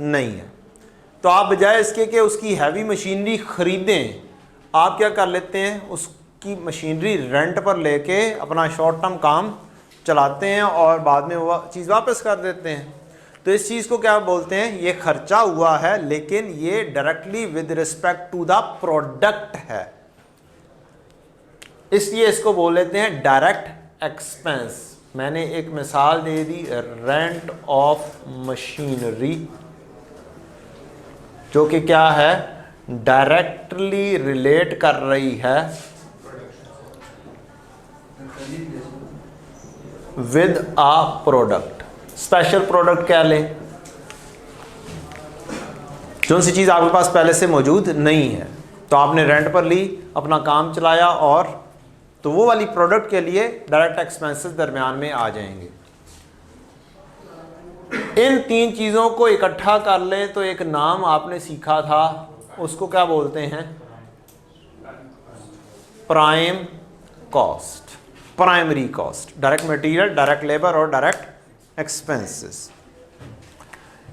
नहीं है, तो आप बजाय इसके कि उसकी हैवी मशीनरी ख़रीदें, आप क्या कर लेते हैं, उसकी मशीनरी रेंट पर लेके अपना शॉर्ट टर्म काम चलाते हैं और बाद में वो चीज़ वापस कर देते हैं। तो इस चीज़ को क्या बोलते हैं? ये खर्चा हुआ है, लेकिन ये directly with respect to the product है, इसलिए इसको बोल लेते हैं डायरेक्ट एक्सपेंस। मैंने एक मिसाल दे दी, रेंट ऑफ मशीनरी, जो कि क्या है, डायरेक्टली रिलेट कर रही है with a product. Special product क्या लें? जो सी चीज़ आपके पास पहले से मौजूद नहीं है, तो आपने रेंट पर ली, अपना काम चलाया, और तो वो वाली प्रोडक्ट के लिए डायरेक्ट एक्सपेंसेस दरमियान में आ जाएंगे। इन तीन चीज़ों को इकट्ठा कर लें तो एक नाम आपने सीखा था, उसको क्या बोलते हैं? Prime cost, primary cost, direct material, direct labour और डायरेक्ट एक्सपेंसेस।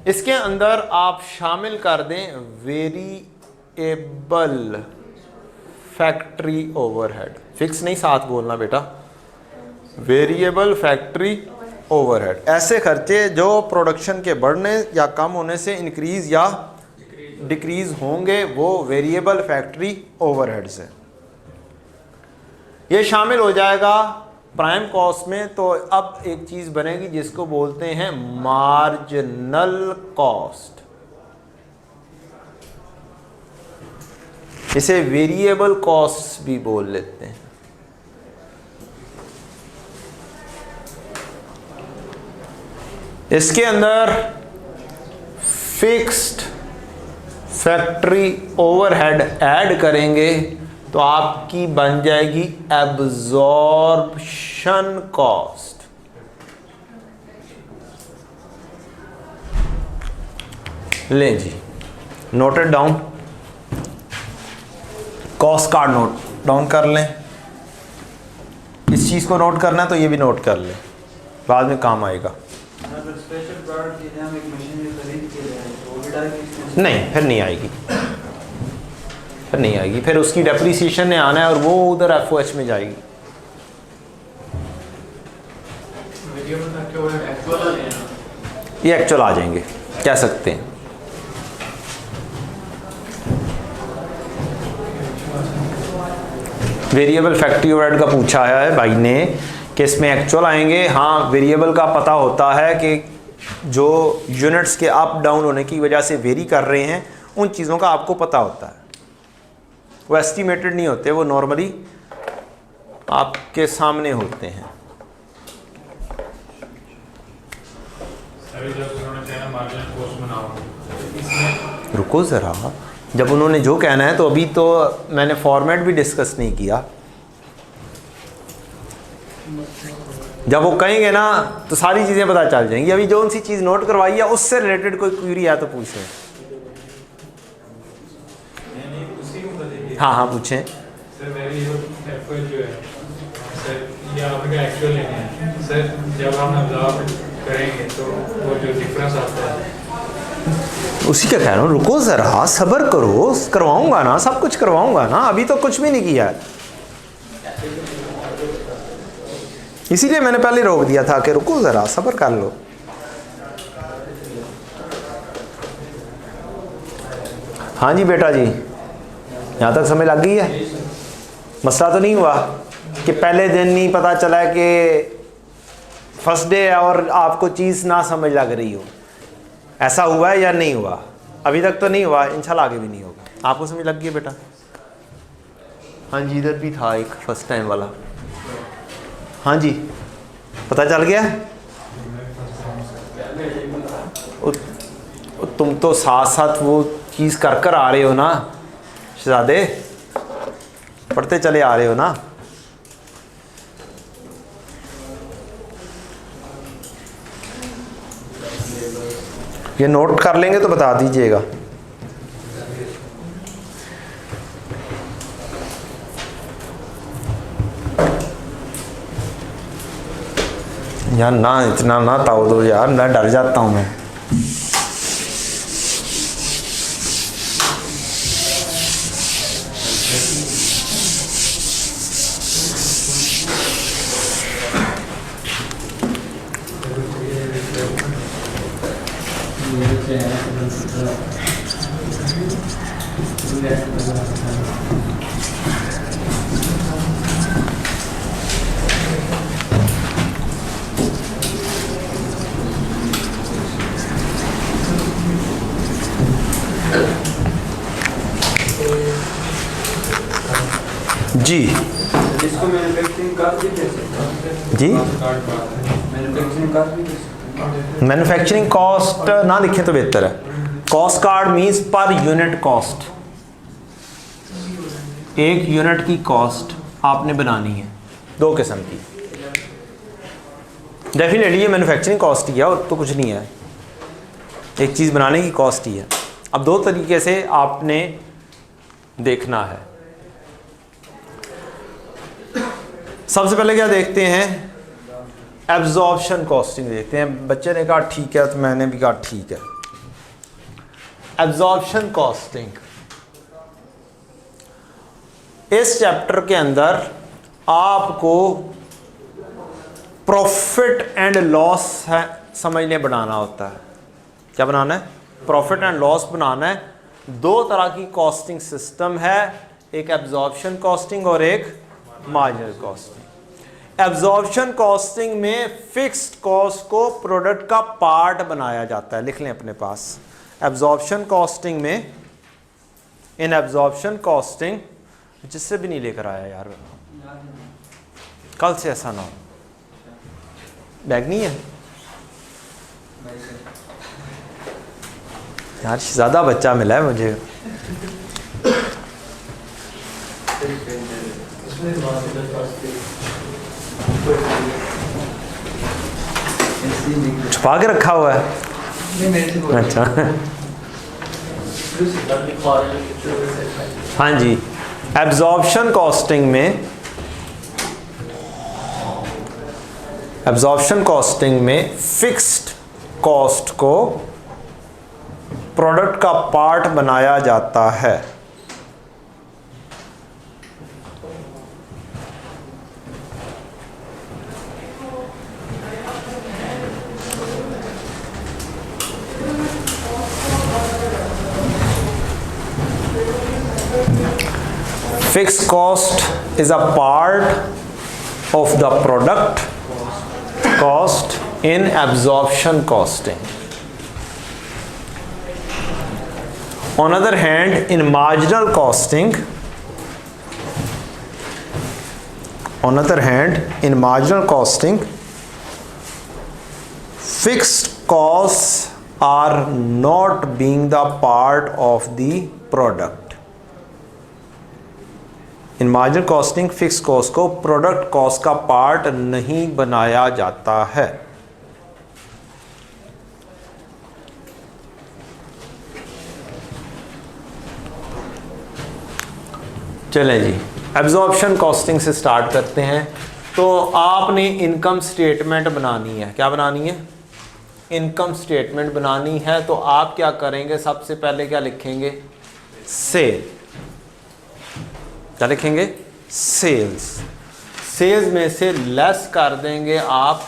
इसके अंदर आप शामिल कर दें वेरिएबल फैक्ट्री ओवरहेड। फिक्स नहीं, साथ बोलना बेटा, वेरिएबल फैक्ट्री ओवरहेड। ऐसे खर्चे जो प्रोडक्शन के बढ़ने या कम होने से इंक्रीज या डिक्रीज होंगे, वो वेरिएबल फैक्ट्री ओवरहेड से ये शामिल हो जाएगा प्राइम कॉस्ट में। तो अब एक चीज़ बनेगी जिसको बोलते हैं मार्जिनल कॉस्ट। इसे वेरिएबल कॉस्ट भी बोल लेते हैं। इसके अंदर फिक्स्ड फैक्ट्री ओवरहेड ऐड करेंगे तो आपकी बन जाएगी एब्जॉर्प्शन कॉस्ट। लें जी, noted down, cost card note down कर लें। इस चीज़ को नोट करना है तो ये भी नोट कर लें, बाद में काम आएगा। नहीं, फिर नहीं आएगी, फिर नहीं आएगी, फिर उसकी डेप्रीसिएशन ने आना है और वो उधर FOH में जाएगी। ये एक्चुअल आ जाएंगे, कह सकते हैं। वेरिएबल फैक्ट्री ओवरहेड का पूछा है भाई ने कि इसमें एक्चुअल आएंगे। हाँ, वेरिएबल का पता होता है कि जो यूनिट्स के अप डाउन होने की वजह से वेरी कर रहे हैं, उन चीज़ों का आपको पता होता है। वो एस्टिमेटेड नहीं होते, वो नॉर्मली आपके सामने होते हैं। रुको ज़रा, जब उन्होंने जो कहना है, तो अभी तो मैंने फॉर्मेट भी डिस्कस नहीं किया। जब वो कहेंगे ना तो सारी चीज़ें पता चल जाएंगी। अभी जो उनसी चीज़ नोट करवाई है उससे रिलेटेड कोई क्वेरी है तो पूछें। हाँ हाँ पूछें। सर मेरी एफएल जो है सर, ये आपका एक्चुअल लेना है सर। जब हम ऑब्जर्व करेंगे तो वो जो डिफरेंस आता है, उसी का कह रहा हूँ। रुको ज़रा, सब्र करो, करवाऊंगा ना, सब कुछ करवाऊंगा ना। अभी तो कुछ भी नहीं किया है, इसीलिए मैंने पहले रोक दिया था कि रुको ज़रा, सब्र कर लो। हाँ जी बेटा जी, यहाँ तक समझ लग गई है? मसला तो नहीं हुआ कि पहले दिन नहीं पता चला कि फर्स्ट डे है और आपको चीज़ ना समझ लग रही हो? ऐसा हुआ है या नहीं हुआ? अभी तक तो नहीं हुआ, इंशाल्लाह आगे भी नहीं होगा। आपको समझ लग गई है बेटा? हाँ जी, इधर भी था एक फर्स्ट टाइम वाला। हाँ जी, पता चल गया? तुम तो साथ साथ वो चीज़ कर कर आ रहे हो ना शहजादे, पढ़ते चले आ रहे हो ना। ये नोट कर लेंगे तो बता दीजिएगा। यार ना इतना ना ताओ दो यार, मैं डर जाता हूँ मैं। जी इसको मैन्युफैक्चरिंग कॉस्ट भी दे सकते हैं जी, मैन्युफैक्चरिंग कॉस्ट भी दे सकते हैं। मैन्युफैक्चरिंग कॉस्ट ना लिखें तो बेहतर है। Cost card means per unit cost. एक यूनिट की कॉस्ट आपने बनानी है, दो किस्म की। डेफिनेटली ये मैन्युफैक्चरिंग कॉस्ट ही है और तो कुछ नहीं है, एक चीज़ बनाने की कॉस्ट ही है। अब दो तरीके से आपने देखना है। सबसे पहले क्या देखते हैं? एब्जॉर्प्शन कॉस्टिंग देखते हैं। बच्चे ने कहा ठीक है, तो मैंने भी कहा ठीक है। एब्जॉर्प्शन कॉस्टिंग इस चैप्टर के अंदर आपको प्रॉफिट एंड लॉस है समझने बनाना होता है। क्या बनाना है? प्रॉफिट एंड लॉस बनाना है। दो तरह की कॉस्टिंग सिस्टम है, एक एब्जॉर्प्शन कॉस्टिंग और एक मार्जिनल कॉस्टिंग। एब्जॉर्प्शन कॉस्टिंग में फिक्स्ड कॉस्ट को प्रोडक्ट का पार्ट बनाया जाता है। लिख लें अपने पास। एब्जॉर्प्शन कॉस्टिंग में, इन एब्जॉर्प्शन कॉस्टिंग, जिससे भी नहीं लेकर आया यार, कल से ऐसा ना हो। बैग नहीं है यार, ज़्यादा बच्चा मिला है मुझे। छुपा के रखा हुआ है? अच्छा हाँ जी। एब्जॉर्प्शन कॉस्टिंग में, एब्जॉर्प्शन कॉस्टिंग में फिक्स्ड कॉस्ट को प्रोडक्ट का पार्ट बनाया जाता है। Fixed cost is a part of the product cost in absorption costing. On other hand, in marginal costing, fixed costs are not being the part of the product. In marginal costing fix cost को product cost का part नहीं बनाया जाता है। चलें जी, absorption costing से start करते हैं। तो आपने इनकम स्टेटमेंट बनानी है। क्या बनानी है? इनकम स्टेटमेंट बनानी है। तो आप क्या करेंगे? सबसे पहले क्या लिखेंगे? सेल। क्या लिखेंगे? सेल्स। सेल्स में से लेस कर देंगे आप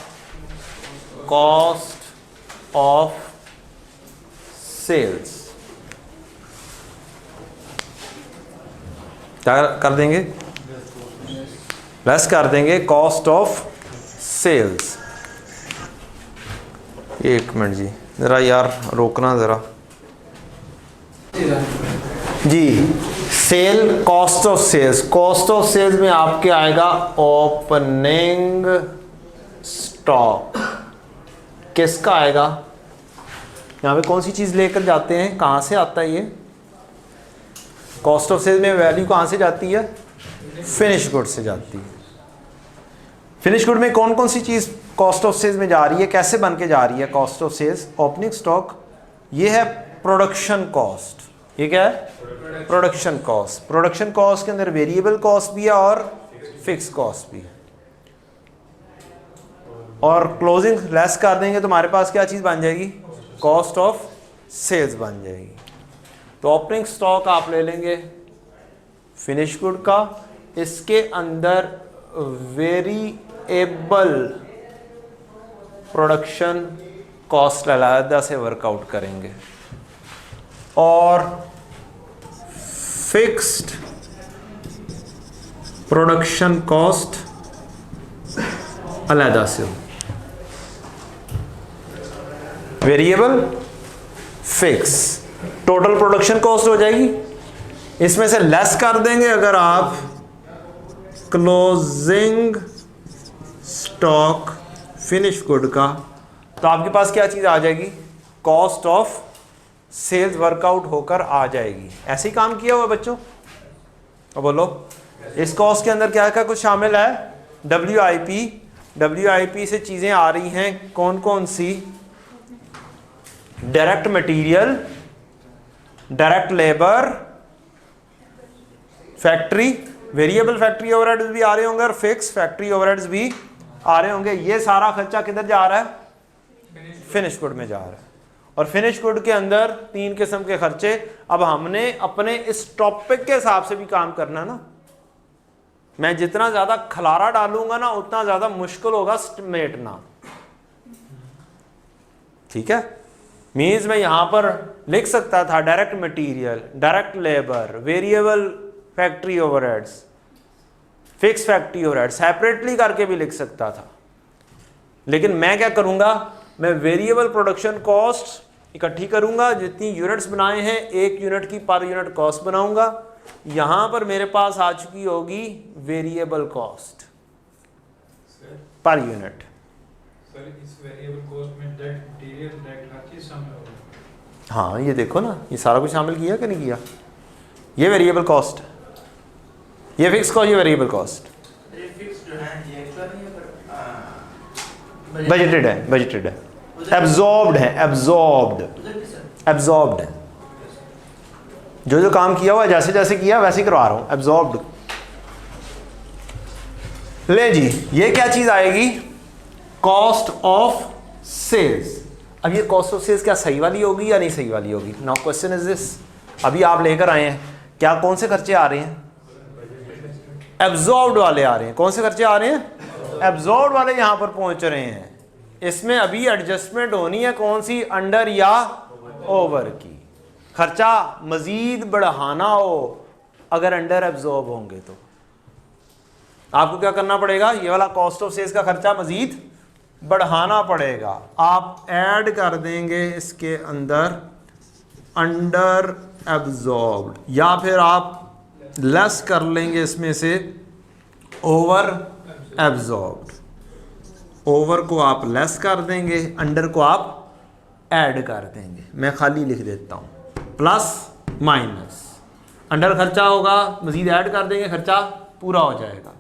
कॉस्ट ऑफ सेल्स। क्या कर देंगे? लेस कर देंगे कॉस्ट ऑफ सेल्स। एक मिनट जी, ज़रा यार रोकना ज़रा जी। Sale cost of sales, cost of sales में आपके आएगा ओपनिंग स्टॉक। किसका आएगा? यहाँ पे कौन सी चीज़ लेकर जाते हैं? कहाँ से आता है ये? कॉस्ट ऑफ सेल्स में वैल्यू कहाँ से जाती है? फिनिश गुड से जाती है। फिनिश गुड में कौन कौन सी चीज़ कॉस्ट ऑफ सेल्स में जा रही है? कैसे बन के जा रही है cost of sales? Opening stock. ये है प्रोडक्शन कॉस्ट। ये क्या है? Production cost. प्रोडक्शन कॉस्ट के अंदर वेरिएबल कॉस्ट भी है और फिक्स कॉस्ट भी है। और क्लोजिंग लेस कर देंगे तो हमारे पास क्या चीज़ बन जाएगी? कॉस्ट ऑफ सेल्स बन जाएगी। तो ओपनिंग स्टॉक आप ले लेंगे फिनिश गुड का। इसके अंदर वेरिएबल प्रोडक्शन कॉस्ट अलग से वर्कआउट करेंगे और फिक्स्ड प्रोडक्शन कॉस्ट अलग से। Variable fix, total production cost हो जाएगी। इसमें से लेस कर देंगे अगर आप क्लोजिंग स्टॉक फिनिश गुड का, तो आपके पास क्या चीज़ आ जाएगी? कॉस्ट ऑफ सेल्स वर्कआउट होकर आ जाएगी। ऐसे ही काम किया हुआ बच्चों? अब बोलो, इस कॉस्ट के अंदर क्या क्या कुछ शामिल है? WIP। WIP से चीज़ें आ रही हैं कौन कौन सी? Direct material, direct labour, factory. Variable factory overheads भी आ रहे होंगे और फिक्स फैक्ट्री ओवरहेड्स भी आ रहे होंगे। ये सारा खर्चा किधर जा रहा है? फिनिश गुड में जा रहा है। और फिनिश गुड के अंदर 3 किस्म के खर्चे। अब हमने अपने इस टॉपिक के हिसाब से भी काम करना ना। मैं जितना ज़्यादा खलारा डालूंगा ना उतना ज़्यादा मुश्किल होगा समेटना। ठीक है? मीन्स मैं यहाँ पर लिख सकता था direct material, direct labour, variable factory overheads, fix factory overhead, separately करके भी लिख सकता था। लेकिन मैं क्या करूँगा? मैं वेरिएबल प्रोडक्शन कॉस्ट इकट्ठी करूँगा। जितनी यूनिट्स बनाए हैं एक यूनिट की पर यूनिट कॉस्ट बनाऊँगा। यहाँ पर मेरे पास आ चुकी होगी variable cost per unit. Sir इस वेरिएबल कॉस्ट में डायरेक्ट मटेरियल, डायरेक्ट हर चीज शामिल होगी। हाँ ये देखो ना, ये सारा कुछ शामिल किया कि नहीं किया? ये वेरिएबल कॉस्ट, ये फिक्स कॉस्ट, ये वेरिएबल कॉस्ट। बजटेड है, बजटेड है, एब्जॉर्ब्ड है, एब्जॉर्ब्ड है। जो जो काम किया हुआ जैसे जैसे किया वैसे ही करवा रहा हूँ, एब्जॉर्ब्ड। ले जी, ये क्या चीज आएगी? Cost of sales. अब ये कॉस्ट ऑफ सेल्स क्या सही वाली होगी या नहीं सही वाली होगी? Now question is this. अभी आप लेकर आए हैं, क्या कौन से खर्चे आ रहे हैं? एब्जॉर्ब्ड वाले आ रहे हैं। कौन से खर्चे आ रहे हैं? एब्जॉर्ब्ड वाले यहां पर पहुंच रहे हैं। इसमें अभी एडजस्टमेंट होनी है कौन सी? अंडर या ओवर की। खर्चा मजीद बढ़ाना हो, अगर अंडर एब्जॉर्ब होंगे तो आपको क्या करना पड़ेगा, ये वाला कॉस्ट ऑफ सेल्स का खर्चा मजीद बढ़ाना पड़ेगा। आप ऐड कर देंगे इसके अंदर अंडर एब्जॉर्ब्ड, या फिर आप लेस कर लेंगे इसमें से ओवर एब्जॉर्ब्ड। ओवर को आप लेस कर देंगे, अंडर को आप ऐड कर देंगे। मैं खाली लिख देता हूँ प्लस माइनस। अंडर खर्चा होगा, मजीद ऐड कर देंगे, खर्चा पूरा हो जाएगा।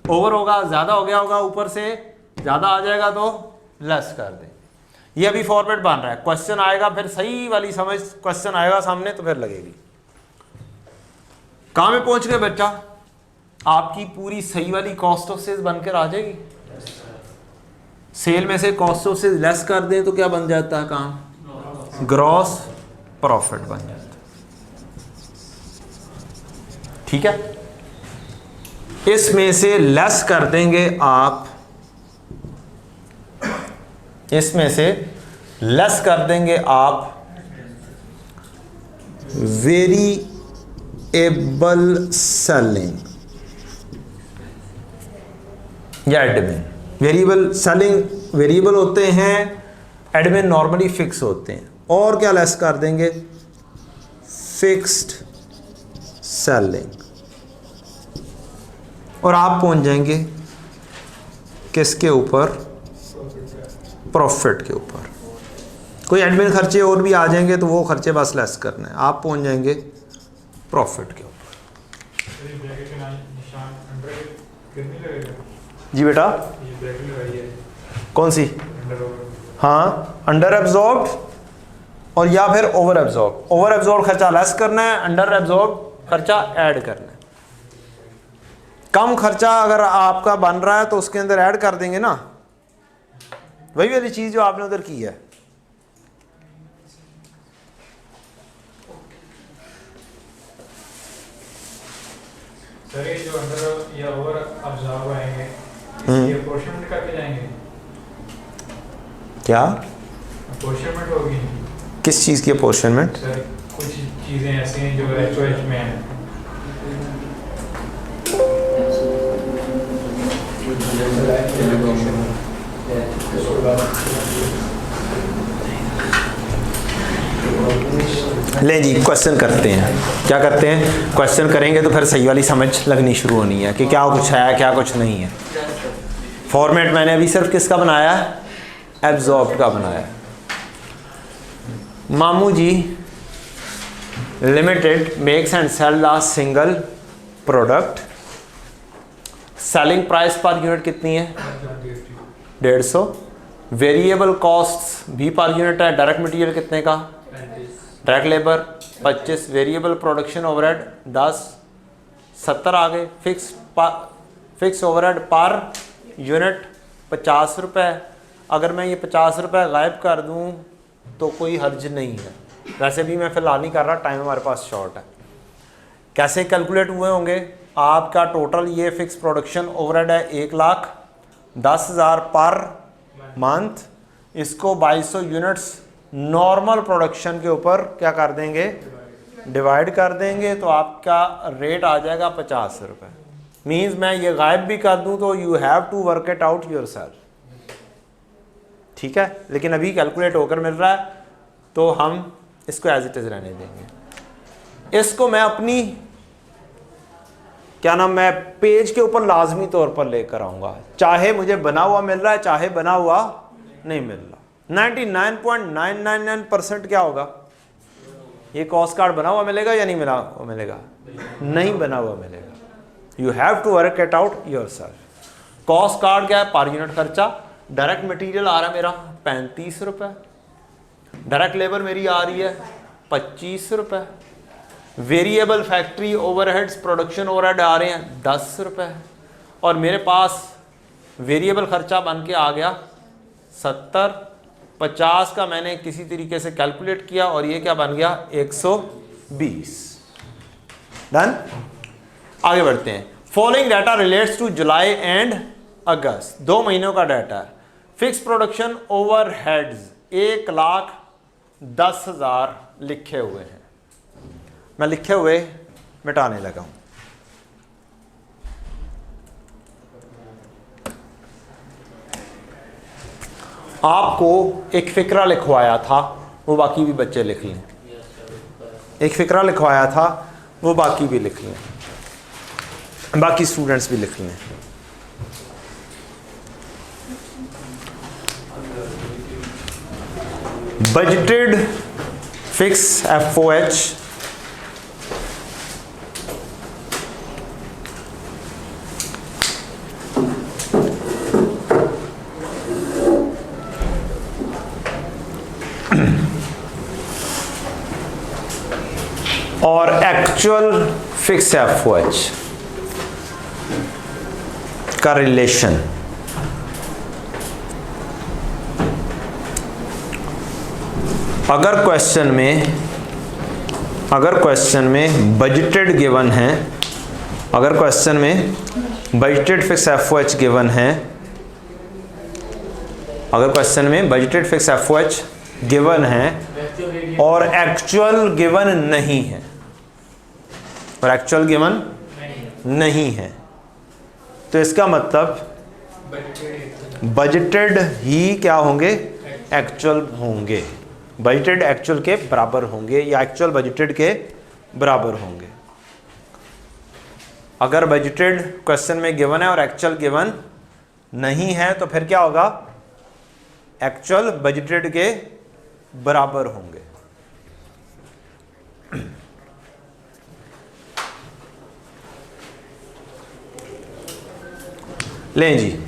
ओवर होगा, ज़्यादा हो गया होगा, ऊपर से ज़्यादा आ जाएगा तो लेस कर दें। ये अभी फॉर्मेट बन रहा है, क्वेश्चन आएगा फिर सही वाली समझ, क्वेश्चन आएगा सामने तो फिर लगेगी। कहाँ में पहुँच गए बच्चा, आपकी पूरी सही वाली कॉस्ट ऑफ सेल्स बनकर आ जाएगी। सेल में से कॉस्ट ऑफ सेल्स लेस कर दें तो क्या बन जाता है, कहाँ, ग्रॉस प्रॉफिट बन जाता है। ठीक है, इसमें से लेस कर देंगे आप, इसमें से लेस कर देंगे आप वेरिएबल सेलिंग या एडमिन। वेरिएबल सेलिंग वेरिएबल होते हैं, एडमिन नॉर्मली फिक्स होते हैं। और क्या लेस कर देंगे, फिक्स्ड सेलिंग। और आप पहुंच जाएंगे किसके ऊपर, प्रॉफिट के ऊपर। कोई एडमिन खर्चे और भी आ जाएंगे तो वो खर्चे बस लेस करने हैं, आप पहुंच जाएंगे प्रॉफिट के ऊपर। जी बेटा, कौन सी, हाँ, अंडर एब्जॉर्ब्ड और या फिर ओवर एब्जॉर्ब। ओवर एब्जॉर्ब खर्चा लेस करना है, अंडर एब्जॉर्ब खर्चा ऐड करना है। कम खर्चा अगर आपका बन रहा है तो उसके अंदर ऐड कर देंगे ना, वही वाली चीज जो आपने उधर की है। सर ये जो अंडर या ओवर एब्जॉर्ब आएंगे, ये अपोर्शनमेंट करके जाएंगे क्या, अपोर्शनमेंट होगी किस चीज की अपोर्शनमेंट? सर कुछ चीजें ऐसी हैं जो एचओएच में हैं। ले जी, क्वेश्चन करते हैं। क्या करते हैं, क्वेश्चन करेंगे तो फिर सही वाली समझ लगनी शुरू होनी है कि क्या कुछ है क्या कुछ नहीं है। फॉर्मेट मैंने अभी सिर्फ किसका बनाया है, एब्जॉर्ब्ड का बनाया है। Mamu ji limited makes and sell a single product, selling price per unit कितनी है, 150। वेरिएबल कॉस्ट भी पर यूनिट है। डायरेक्ट मटेरियल कितने का, direct labour 25, variable production overhead 10, 70 आ गए। फिक्स ओवरहेड पर यूनिट 50 रुपये। अगर मैं ये 50 रुपये गायब कर दूं तो कोई हर्ज नहीं है। वैसे भी मैं फ़िलहाल नहीं कर रहा, टाइम हमारे पास शॉर्ट है। कैसे कैलकुलेट हुए होंगे, आपका टोटल ये फिक्स प्रोडक्शन ओवरहेड है 1,10,000 पर मंथ। इसको 2200 यूनिट्स नॉर्मल प्रोडक्शन के ऊपर क्या कर देंगे, डिवाइड कर देंगे, तो आपका रेट आ जाएगा 50 रुपये। मीन्स मैं ये गायब भी कर दूं तो you have to work it out yourself. ठीक है, लेकिन अभी कैलकुलेट होकर मिल रहा है तो हम इसको एज इट इज रहने देंगे। इसको मैं अपनी क्या नाम, मैं पेज के ऊपर लाजमी तौर पर लेकर आऊँगा, चाहे मुझे बना हुआ मिल रहा है चाहे बना हुआ नहीं मिल रहा। 99.999% क्या होगा, ये कॉस्ट कार्ड बना हुआ मिलेगा या नहीं बना हुआ मिलेगा, नहीं बना हुआ मिलेगा। You have to work it out yourself. Cost card क्या है, पर यूनिट खर्चा। डायरेक्ट मटेरियल आ रहा है मेरा 35 रुपये, डायरेक्ट लेबर मेरी आ रही है 25 रुपये, variable factory overheads production overhead आ रहे हैं 10 रुपये, और मेरे पास वेरिएबल खर्चा बन के आ गया 70। 50 का मैंने किसी तरीके से कैलकुलेट किया और ये क्या बन गया 120। डन, आगे बढ़ते हैं। Following data relates to July and August, 2 महीनों का डाटा है। फिक्स प्रोडक्शन ओवरहेड्स 1,10,000 लिखे हुए हैं। मैं लिखे हुए मिटाने लगा हूं। आपको एक फिक्रा लिखवाया था, वो बाकी भी बच्चे लिख लें। एक फिक्रा लिखवाया था, वो बाकी भी लिख लें, बाकी स्टूडेंट्स भी लिख लें। बजटेड फिक्स FOH और एक्चुअल फिक्स FOH का रिलेशन। अगर क्वेश्चन में बजटेड गिवन है, अगर क्वेश्चन में बजटेड फिक्स FOH गिवन है, अगर क्वेश्चन में बजटेड फिक्स FOH गिवन है और एक्चुअल गिवन नहीं है, और एक्चुअल गिवन नहीं है, तो इसका मतलब बजटेड ही क्या होंगे, एक्चुअल होंगे, बजटेड एक्चुअल के बराबर होंगे या एक्चुअल बजटेड के बराबर होंगे। अगर बजटेड क्वेश्चन में गिवन है और एक्चुअल गिवन नहीं है तो फिर क्या होगा, एक्चुअल बजटेड के बराबर होंगे। लें जी,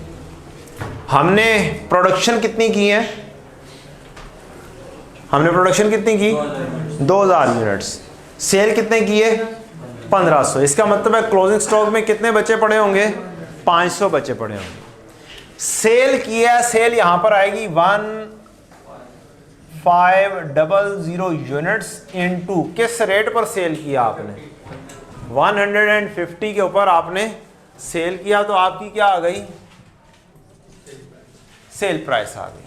हमने प्रोडक्शन कितनी की है, हमने प्रोडक्शन कितनी की 2000 यूनिट्स, सेल कितने किए 1500। इसका मतलब है क्लोजिंग स्टॉक में कितने बचे पड़े होंगे, 500 बचे पड़े होंगे। सेल किया, सेल यहां पर आएगी 1500 यूनिट्स इनटू किस रेट पर सेल किया आपने, 150 के ऊपर आपने सेल किया, तो आपकी क्या आ गई, सेल प्राइस आ गई।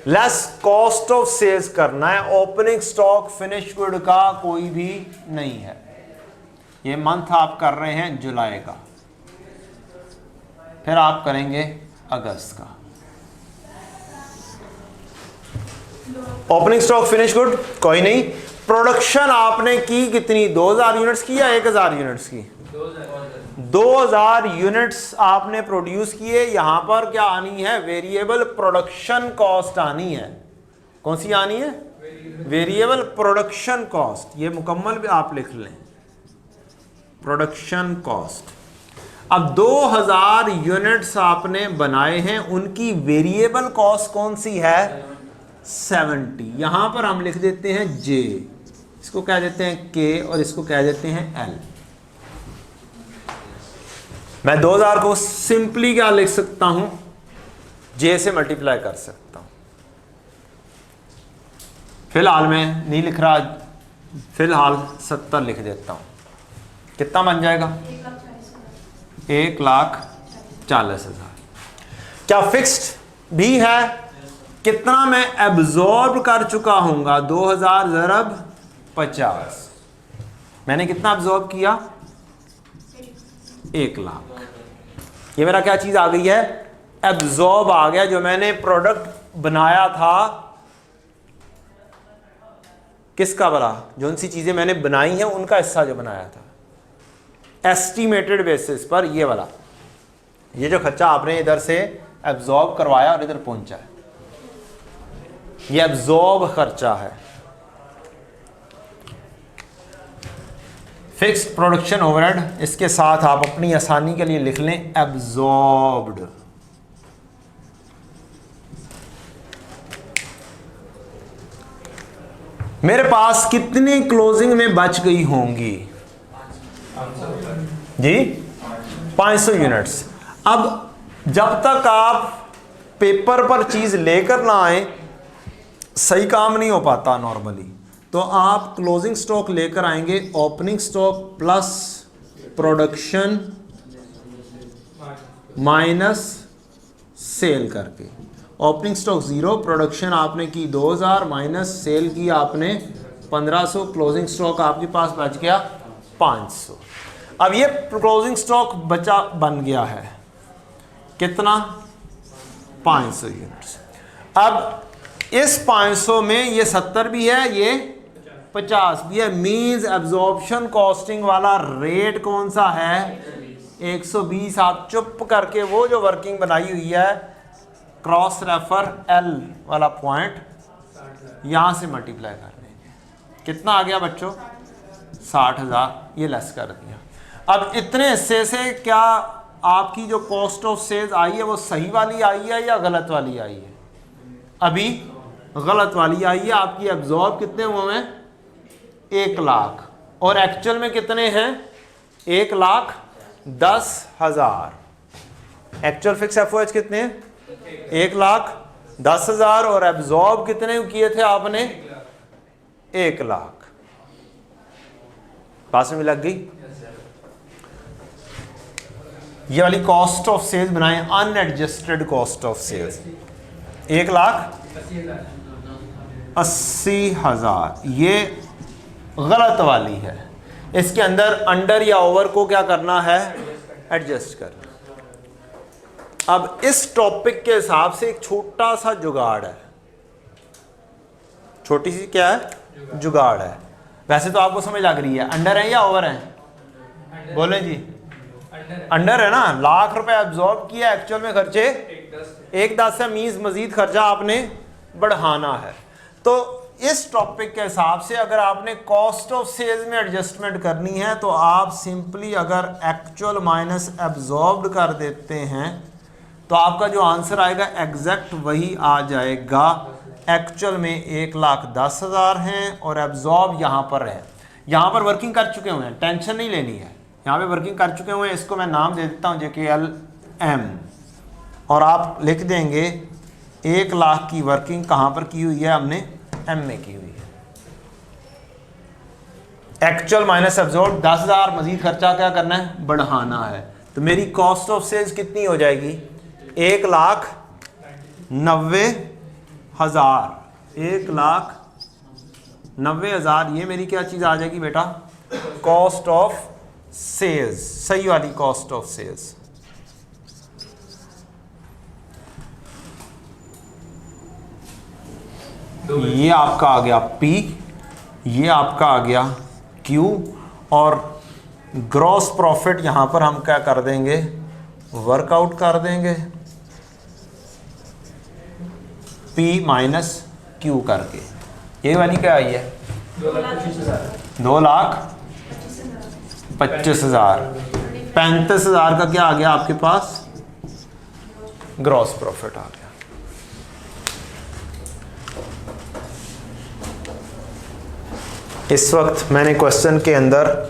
लेस कॉस्ट ऑफ सेल्स करना है, ओपनिंग स्टॉक फिनिश गुड का कोई भी नहीं है। ये मंथ आप कर रहे हैं जुलाई का, फिर आप करेंगे अगस्त का। ओपनिंग स्टॉक फिनिश गुड कोई नहीं। प्रोडक्शन आपने की कितनी, 2000 यूनिट्स की या 1000 यूनिट्स की, 2000 यूनिट्स आपने प्रोड्यूस किए। यहां पर क्या आनी है, वेरिएबल प्रोडक्शन कॉस्ट आनी है। कौन सी आनी है, वेरिएबल प्रोडक्शन कॉस्ट। ये मुकम्मल भी आप लिख लें, प्रोडक्शन कॉस्ट। अब 2000 यूनिट्स आपने बनाए हैं, उनकी वेरिएबल कॉस्ट कौन सी है, 70। यहां पर हम लिख देते हैं J, इसको कह देते हैं K और इसको कह देते हैं L। मैं 2000 को सिंपली क्या लिख सकता हूं, J से मल्टीप्लाई कर सकता हूं। फिलहाल मैं नहीं लिख रहा, फिलहाल 70 लिख देता हूं। कितना बन जाएगा, 1,40,000। क्या फिक्स्ड भी है, कितना मैं एब्जॉर्ब कर चुका हूंगा, 2000 ज़रब 50। मैंने कितना एब्जॉर्ब किया, 1,00,000। ये मेरा क्या चीज आ गई है, एब्जॉर्ब आ गया। जो मैंने प्रोडक्ट बनाया था, किसका बना, जो सी चीजें मैंने बनाई हैं उनका हिस्सा जो बनाया था, एस्टिमेटेड बेसिस पर ये वाला, ये जो खर्चा आपने इधर से एब्जॉर्ब करवाया और इधर पहुंचा है, ये एब्जॉर्ब खर्चा है। फिक्स्ड प्रोडक्शन ओवरहेड, इसके साथ आप अपनी आसानी के लिए लिख लें एब्जॉर्ब्ड। मेरे पास कितनी क्लोजिंग में बच गई होंगी जी, 500 यूनिट्स। अब जब तक आप पेपर पर चीज लेकर ना आए सही काम नहीं हो पाता नॉर्मली। तो आप क्लोजिंग स्टॉक लेकर आएंगे, opening stock plus production minus cell करके। ओपनिंग स्टॉक 0, प्रोडक्शन आपने की 2000 माइनस सेल की आपने 1500, क्लोजिंग स्टॉक आपके पास बच गया 500। अब ये क्लोजिंग स्टॉक बचा बन गया है कितना, 500 यूनिट्स। अब इस 500 में ये 70 भी है, ये 50 भी है, मींस एब्जॉर्प्शन कॉस्टिंग वाला रेट कौन सा है, 120। आप चुप करके वो जो वर्किंग बनाई हुई है क्रॉस रेफर एल वाला पॉइंट यहां से मल्टीप्लाई कर लेंगे, कितना आ गया बच्चों, 60,000, ये लेस कर दिया। अब इतने हिस्से से क्या आपकी जो कॉस्ट ऑफ सेल्स आई है वो सही वाली आई है या गलत वाली आई है, अभी गलत वाली आई है। आपकी एब्जॉर्ब कितने हुए हैं, 1 लाख, और एक्चुअल में कितने हैं, 1,10,000। एक्चुअल फिक्स एफओएच कितने हैं, 1,10,000, और एब्जॉर्ब कितने किए थे आपने, 1 लाख। पास में लग गई। ये वाली कॉस्ट ऑफ सेल्स बनाए, अनएडजस्टेड कॉस्ट ऑफ सेल्स 1,80,000, ये गलत वाली है। इसके अंदर अंडर या ओवर को क्या करना है, एडजस्ट करना। अब इस टॉपिक के हिसाब से एक छोटा सा जुगाड़ है, छोटी सी क्या है, जुगाड़ है। वैसे तो आपको समझ लग रही है, अंडर है या ओवर है, बोलें जी, अंडर है ना। लाख रुपए एब्जॉर्ब किया, एक्चुअल में खर्चे 1,10 से मींस मजीद खर्चा आपने बढ़ाना है। तो इस टॉपिक के हिसाब से अगर आपने कॉस्ट ऑफ सेल्स में एडजस्टमेंट करनी है तो आप सिंपली अगर एक्चुअल माइनस एब्जॉर्ब्ड कर देते हैं तो आपका जो आंसर आएगा एग्जैक्ट वही आ जाएगा। एक्चुअल में 1,10,000 हैं और एब्जॉर्ब यहाँ पर है, यहाँ पर वर्किंग कर चुके हुए हैं, टेंशन नहीं लेनी है, यहाँ पे वर्किंग कर चुके हुए हैं। इसको मैं नाम दे देता हूँ JKLM, और आप लिख देंगे 1 लाख की वर्किंग कहाँ पर की हुई है, हमने M में की हुई है। एक्चुअल माइनस एब्जॉर्ब 10,000, मजीद खर्चा क्या करना है, बढ़ाना है। तो मेरी कॉस्ट ऑफ सेल्स कितनी हो जाएगी, 1,90,000, 1,90,000। ये मेरी क्या चीज़ आ जाएगी बेटा, कॉस्ट ऑफ सेल्स, सही वाली कॉस्ट ऑफ सेल्स। ये आपका आ गया P, ये आपका आ गया Q, और ग्रॉस प्रॉफिट यहां पर हम क्या कर देंगे, वर्कआउट कर देंगे P माइनस Q करके। ये वाली क्या आई है, 2,25,000। 35,000 का क्या आ गया आपके पास, ग्रॉस प्रॉफिट आ गया। इस वक्त मैंने क्वेश्चन के अंदर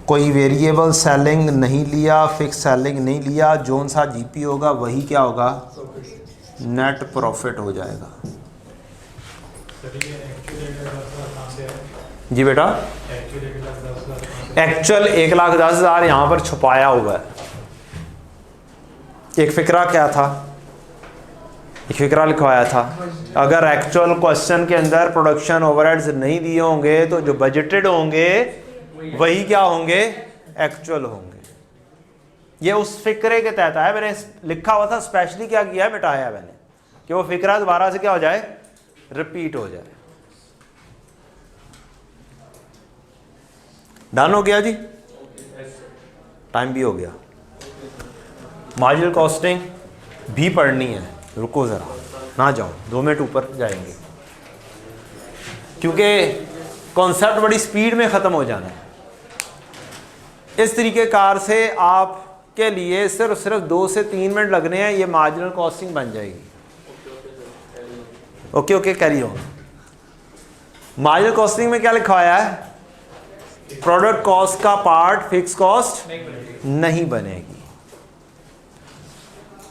कोई वेरिएबल सेलिंग नहीं लिया, फिक्स सेलिंग नहीं लिया, जोन सा जीपी होगा वही क्या होगा, नेट प्रॉफिट हो जाएगा। जी बेटा, एक्चुअल 1,10,000 यहाँ पर छुपाया हुआ है। एक फिक्रा क्या था, एक फिक्रा लिखवाया था, अगर एक्चुअल क्वेश्चन के अंदर प्रोडक्शन ओवरहेड्स नहीं दिए होंगे तो जो बजटेड होंगे वही क्या होंगे, एक्चुअल होंगे। ये उस फिक्रे के तहत है, मैंने लिखा हुआ था, स्पेशली क्या किया है, मिटाया मैंने कि वो फिक्रा दोबारा से क्या हो जाए, रिपीट हो जाए। डन हो गया जी, टाइम भी हो गया। मार्जिनल कॉस्टिंग भी पढ़नी है, रुको ज़रा ना जाओ, 2 मिनट ऊपर जाएंगे क्योंकि कॉन्सेप्ट बड़ी स्पीड में ख़त्म हो जाना है। इस तरीके कार से आपके लिए सिर्फ 2 से 3 मिनट लगने हैं, ये मार्जिनल कॉस्टिंग बन जाएगी। Okay okay, carry on. Marginal costing में क्या लिखवाया है, प्रोडक्ट कॉस्ट का पार्ट फिक्स कॉस्ट नहीं बनेगी।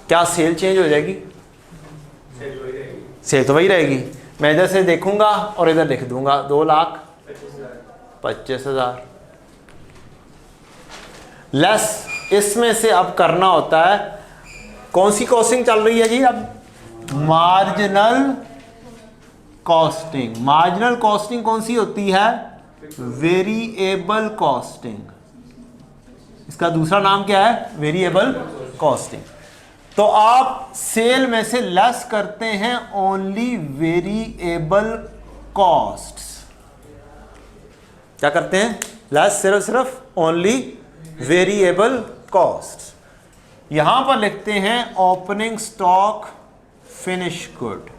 क्या सेल चेंज हो जाएगी, सेल तो वही रहेगी। मैं इधर से देखूंगा और इधर लिख दूंगा 2,25,000 लेस। इसमें से अब करना होता है, कौन सी कॉस्टिंग चल रही है जी, अब मार्जिनल कॉस्टिंग। मार्जिनल कॉस्टिंग कौन सी होती है? Variable costing. इसका दूसरा नाम क्या है? Variable costing. तो आप सेल में से लेस करते हैं ओनली वेरिएबल कॉस्ट्स। क्या करते हैं? लेस सिर्फ ओनली वेरिएबल कॉस्ट। यहां पर लिखते हैं opening stock finish good.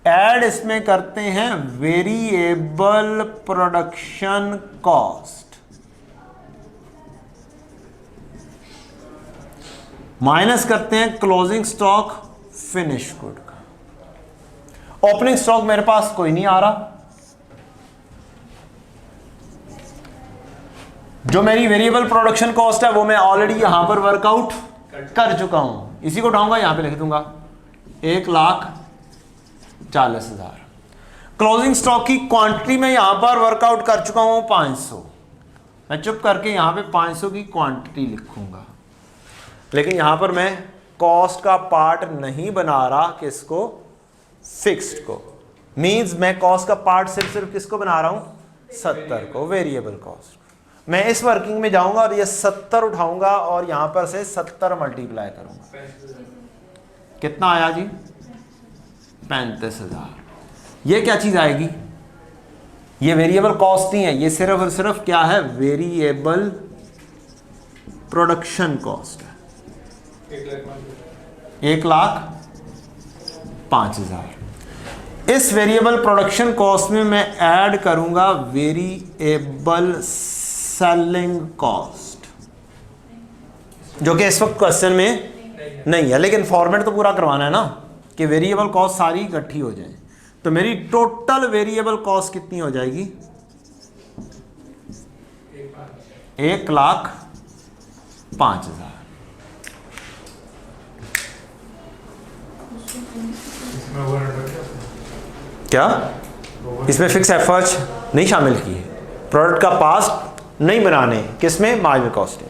Add इसमें करते हैं वेरिएबल प्रोडक्शन कॉस्ट माइनस करते हैं क्लोजिंग स्टॉक फिनिश गुड का। ओपनिंग स्टॉक मेरे पास कोई नहीं आ रहा, जो मेरी वेरिएबल प्रोडक्शन कॉस्ट है वो मैं ऑलरेडी यहां पर वर्कआउट कर चुका हूं। इसी को उठाऊंगा, यहां पे लिख दूंगा 1,40,000। क्लोजिंग स्टॉक की क्वांटिटी में यहां पर वर्कआउट कर चुका हूं 500। मैं चुप करके यहां पे 500 की क्वांटिटी लिखूंगा, लेकिन यहां पर मैं कॉस्ट का पार्ट नहीं बना रहा। किसको? फिक्स्ड को। मींस मैं कॉस्ट का पार्ट सिर्फ किसको बना रहा हूं? 70 को, वेरिएबल कॉस्ट। मैं इस वर्किंग में जाऊंगा और ये 70 उठाऊंगा और यहां पर से 70 मल्टीप्लाई करूंगा। कितना आया जी? 35,000। ये क्या चीज आएगी? ये वेरिएबल कॉस्ट नहीं है, ये सिर्फ और सिर्फ क्या है? वेरिएबल प्रोडक्शन कॉस्ट है। 1,05,000। इस वेरिएबल प्रोडक्शन कॉस्ट में मैं ऐड करूंगा वेरिएबल सेलिंग कॉस्ट, जो कि इस वक्त क्वेश्चन में नहीं है, लेकिन फॉर्मेट तो पूरा करवाना है ना कि वेरिएबल कॉस्ट सारी इकट्ठी हो जाए। तो मेरी टोटल वेरिएबल कॉस्ट कितनी हो जाएगी? 1,05,000। क्या इसमें फिक्स एफर्ट्स नहीं शामिल किए? प्रोडक्ट का पार्ट नहीं बनाने, किसमें? Marginal costing.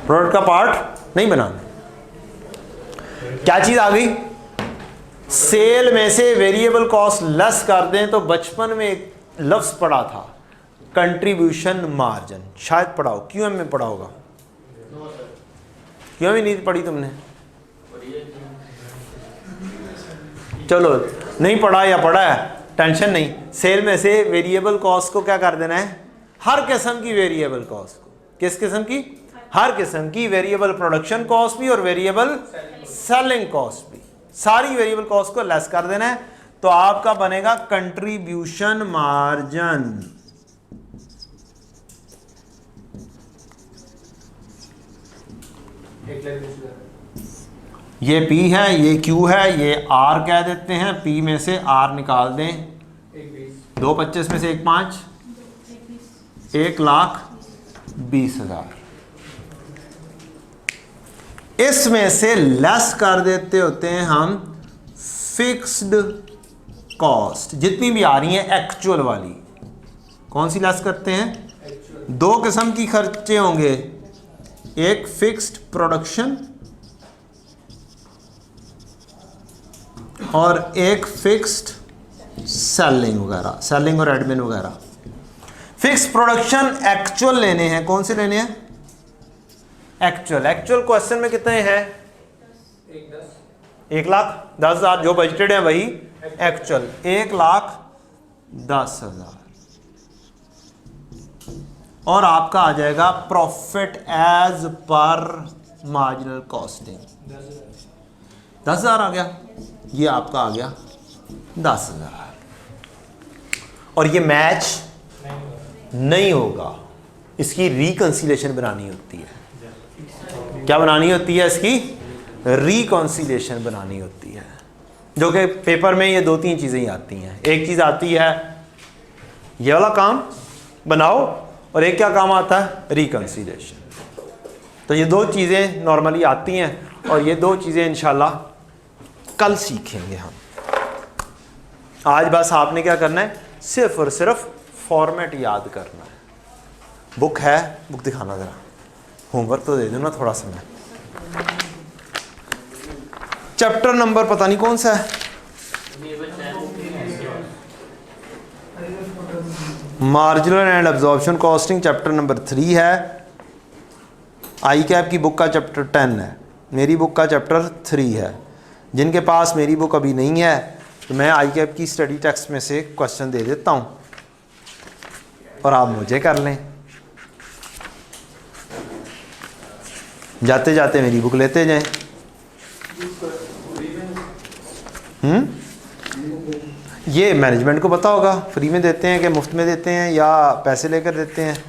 प्रोडक्ट का पार्ट नहीं बनाने। क्या चीज आ गई? सेल में से वेरिएबल कॉस्ट लेस कर दें तो बचपन में एक लफ्ज पढ़ा था कंट्रीब्यूशन मार्जिन, शायद पढ़ा हो, क्यूएम में पढ़ा होगा। क्यों भी नहीं पढ़ी तुमने? चलो नहीं पढ़ा या पढ़ा है, टेंशन नहीं। सेल में से वेरिएबल कॉस्ट को क्या कर देना है? हर किस्म की वेरिएबल कॉस्ट को। किस किस्म की? हर किस्म की। वेरिएबल प्रोडक्शन कॉस्ट भी और वेरिएबल सेलिंग कॉस्ट भी, सारी वेरिएबल कॉस्ट को लेस कर देना है। तो आपका बनेगा कंट्रीब्यूशन मार्जिन। ये P है, ये Q है, ये R कह देते हैं। P में से R निकाल दें, 2,25 में से 1,5, 1,20,000। इसमें से लेस कर देते होते हैं हम फिक्स्ड कॉस्ट, जितनी भी आ रही हैं एक्चुअल वाली। कौन सी लेस करते हैं? दो किस्म की खर्चे होंगे, एक फिक्स्ड प्रोडक्शन और एक फिक्स्ड सेलिंग वगैरह, सेलिंग और एडमिन वगैरह। फिक्स्ड प्रोडक्शन एक्चुअल लेने हैं। कौन से लेने हैं? एक्चुअल। एक्चुअल क्वेश्चन में कितने हैं? 1,10,000 जो बजटेड है वही एक्चुअल। 1,10,000 और आपका आ जाएगा profit as per marginal costing. 10,000 आ गया, ये आपका आ गया 10,000। और ये मैच नहीं होगा, इसकी रिकंसिलेशन बनानी होती है। क्या बनानी होती है? इसकी रिकंसिलेशन बनानी होती है, जो कि पेपर में ये 2-3 चीज़ें ही आती हैं। एक चीज़ आती है ये वाला काम बनाओ, और एक क्या काम आता है? रिकंसिलेशन। तो ये 2 चीज़ें नॉर्मली आती हैं, और ये 2 चीज़ें इंशाल्लाह कल सीखेंगे हम। आज बस आपने क्या करना है? सिर्फ और सिर्फ फॉर्मेट याद करना है। बुक है, बुक दिखाना ज़रा, होमवर्क तो दे दो ना थोड़ा सा। मैं चैप्टर नंबर पता नहीं कौन सा है, marginal and absorption costing chapter number 3 है। आई कैप की बुक का चैप्टर 10 है, मेरी बुक का चैप्टर 3 है। जिनके पास मेरी बुक अभी नहीं है तो मैं आई कैप की स्टडी टेक्स्ट में से क्वेश्चन दे देता हूँ और आप मुझे कर लें। जाते जाते मेरी बुक लेते जाएं। ये मैनेजमेंट को पता होगा फ्री में देते हैं कि मुफ्त में देते हैं या पैसे लेकर देते हैं।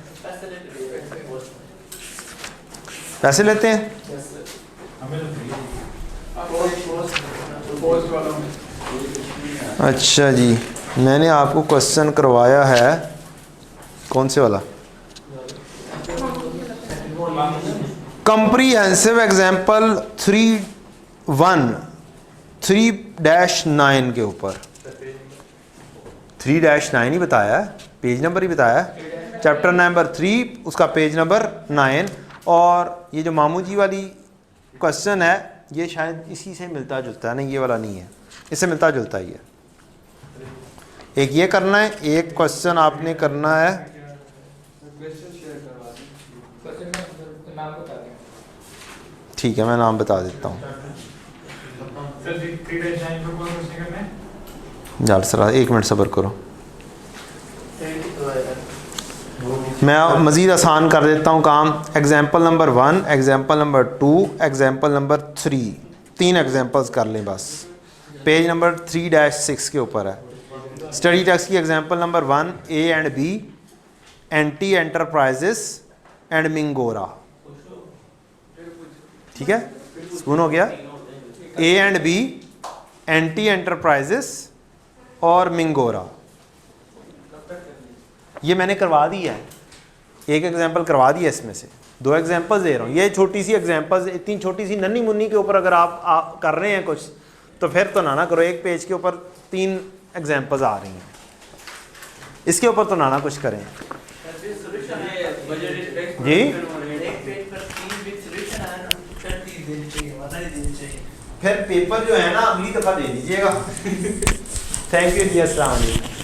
पैसे लेते हैं। अच्छा जी, मैंने आपको क्वेश्चन करवाया है कौन से वाला, कंप्रीहेंसिव एग्जाम्पल 3.9 के ऊपर 3-9 ही बताया है, पेज नंबर ही बताया है, चैप्टर नंबर 3 उसका पेज नंबर 9। और ये जो मामू जी वाली क्वेश्चन है ये शायद इसी से मिलता जुलता है, नहीं ये वाला नहीं है, इससे मिलता जुलता ही है। एक ये करना है, एक क्वेश्चन आपने करना है, ठीक है मैं नाम बता देता हूँ। यार सर 1 मिनट सब्र करो, मैं मज़ीद आसान कर देता हूँ काम। Example number 1, example number 2, example number 3, 3 examples कर लें बस। पेज नंबर 3-6 के ऊपर है स्टडी टेक्स्ट की। Example number 1, A and B, anti enterprises and Mingora. ठीक है, स्पून हो गया। A and B, anti enterprises और मिंगोरा, ये मैंने करवा दी है, एक एग्जाम्पल करवा दिया, इसमें से 2 एग्जाम्पल्स दे रहा हूँ। ये छोटी सी एग्जाम्पल्स, इतनी छोटी सी नन्ही मुन्नी के ऊपर अगर आप कर रहे हैं कुछ तो फिर तो ना करो। एक पेज के ऊपर 3 एग्जाम्पल्स आ रही हैं, इसके ऊपर तो ना कुछ करें जी। फिर पेपर जो है ना अगली दफ़ा दे दीजिएगा। थैंक यू जी, अस्सलाम वालेकुम।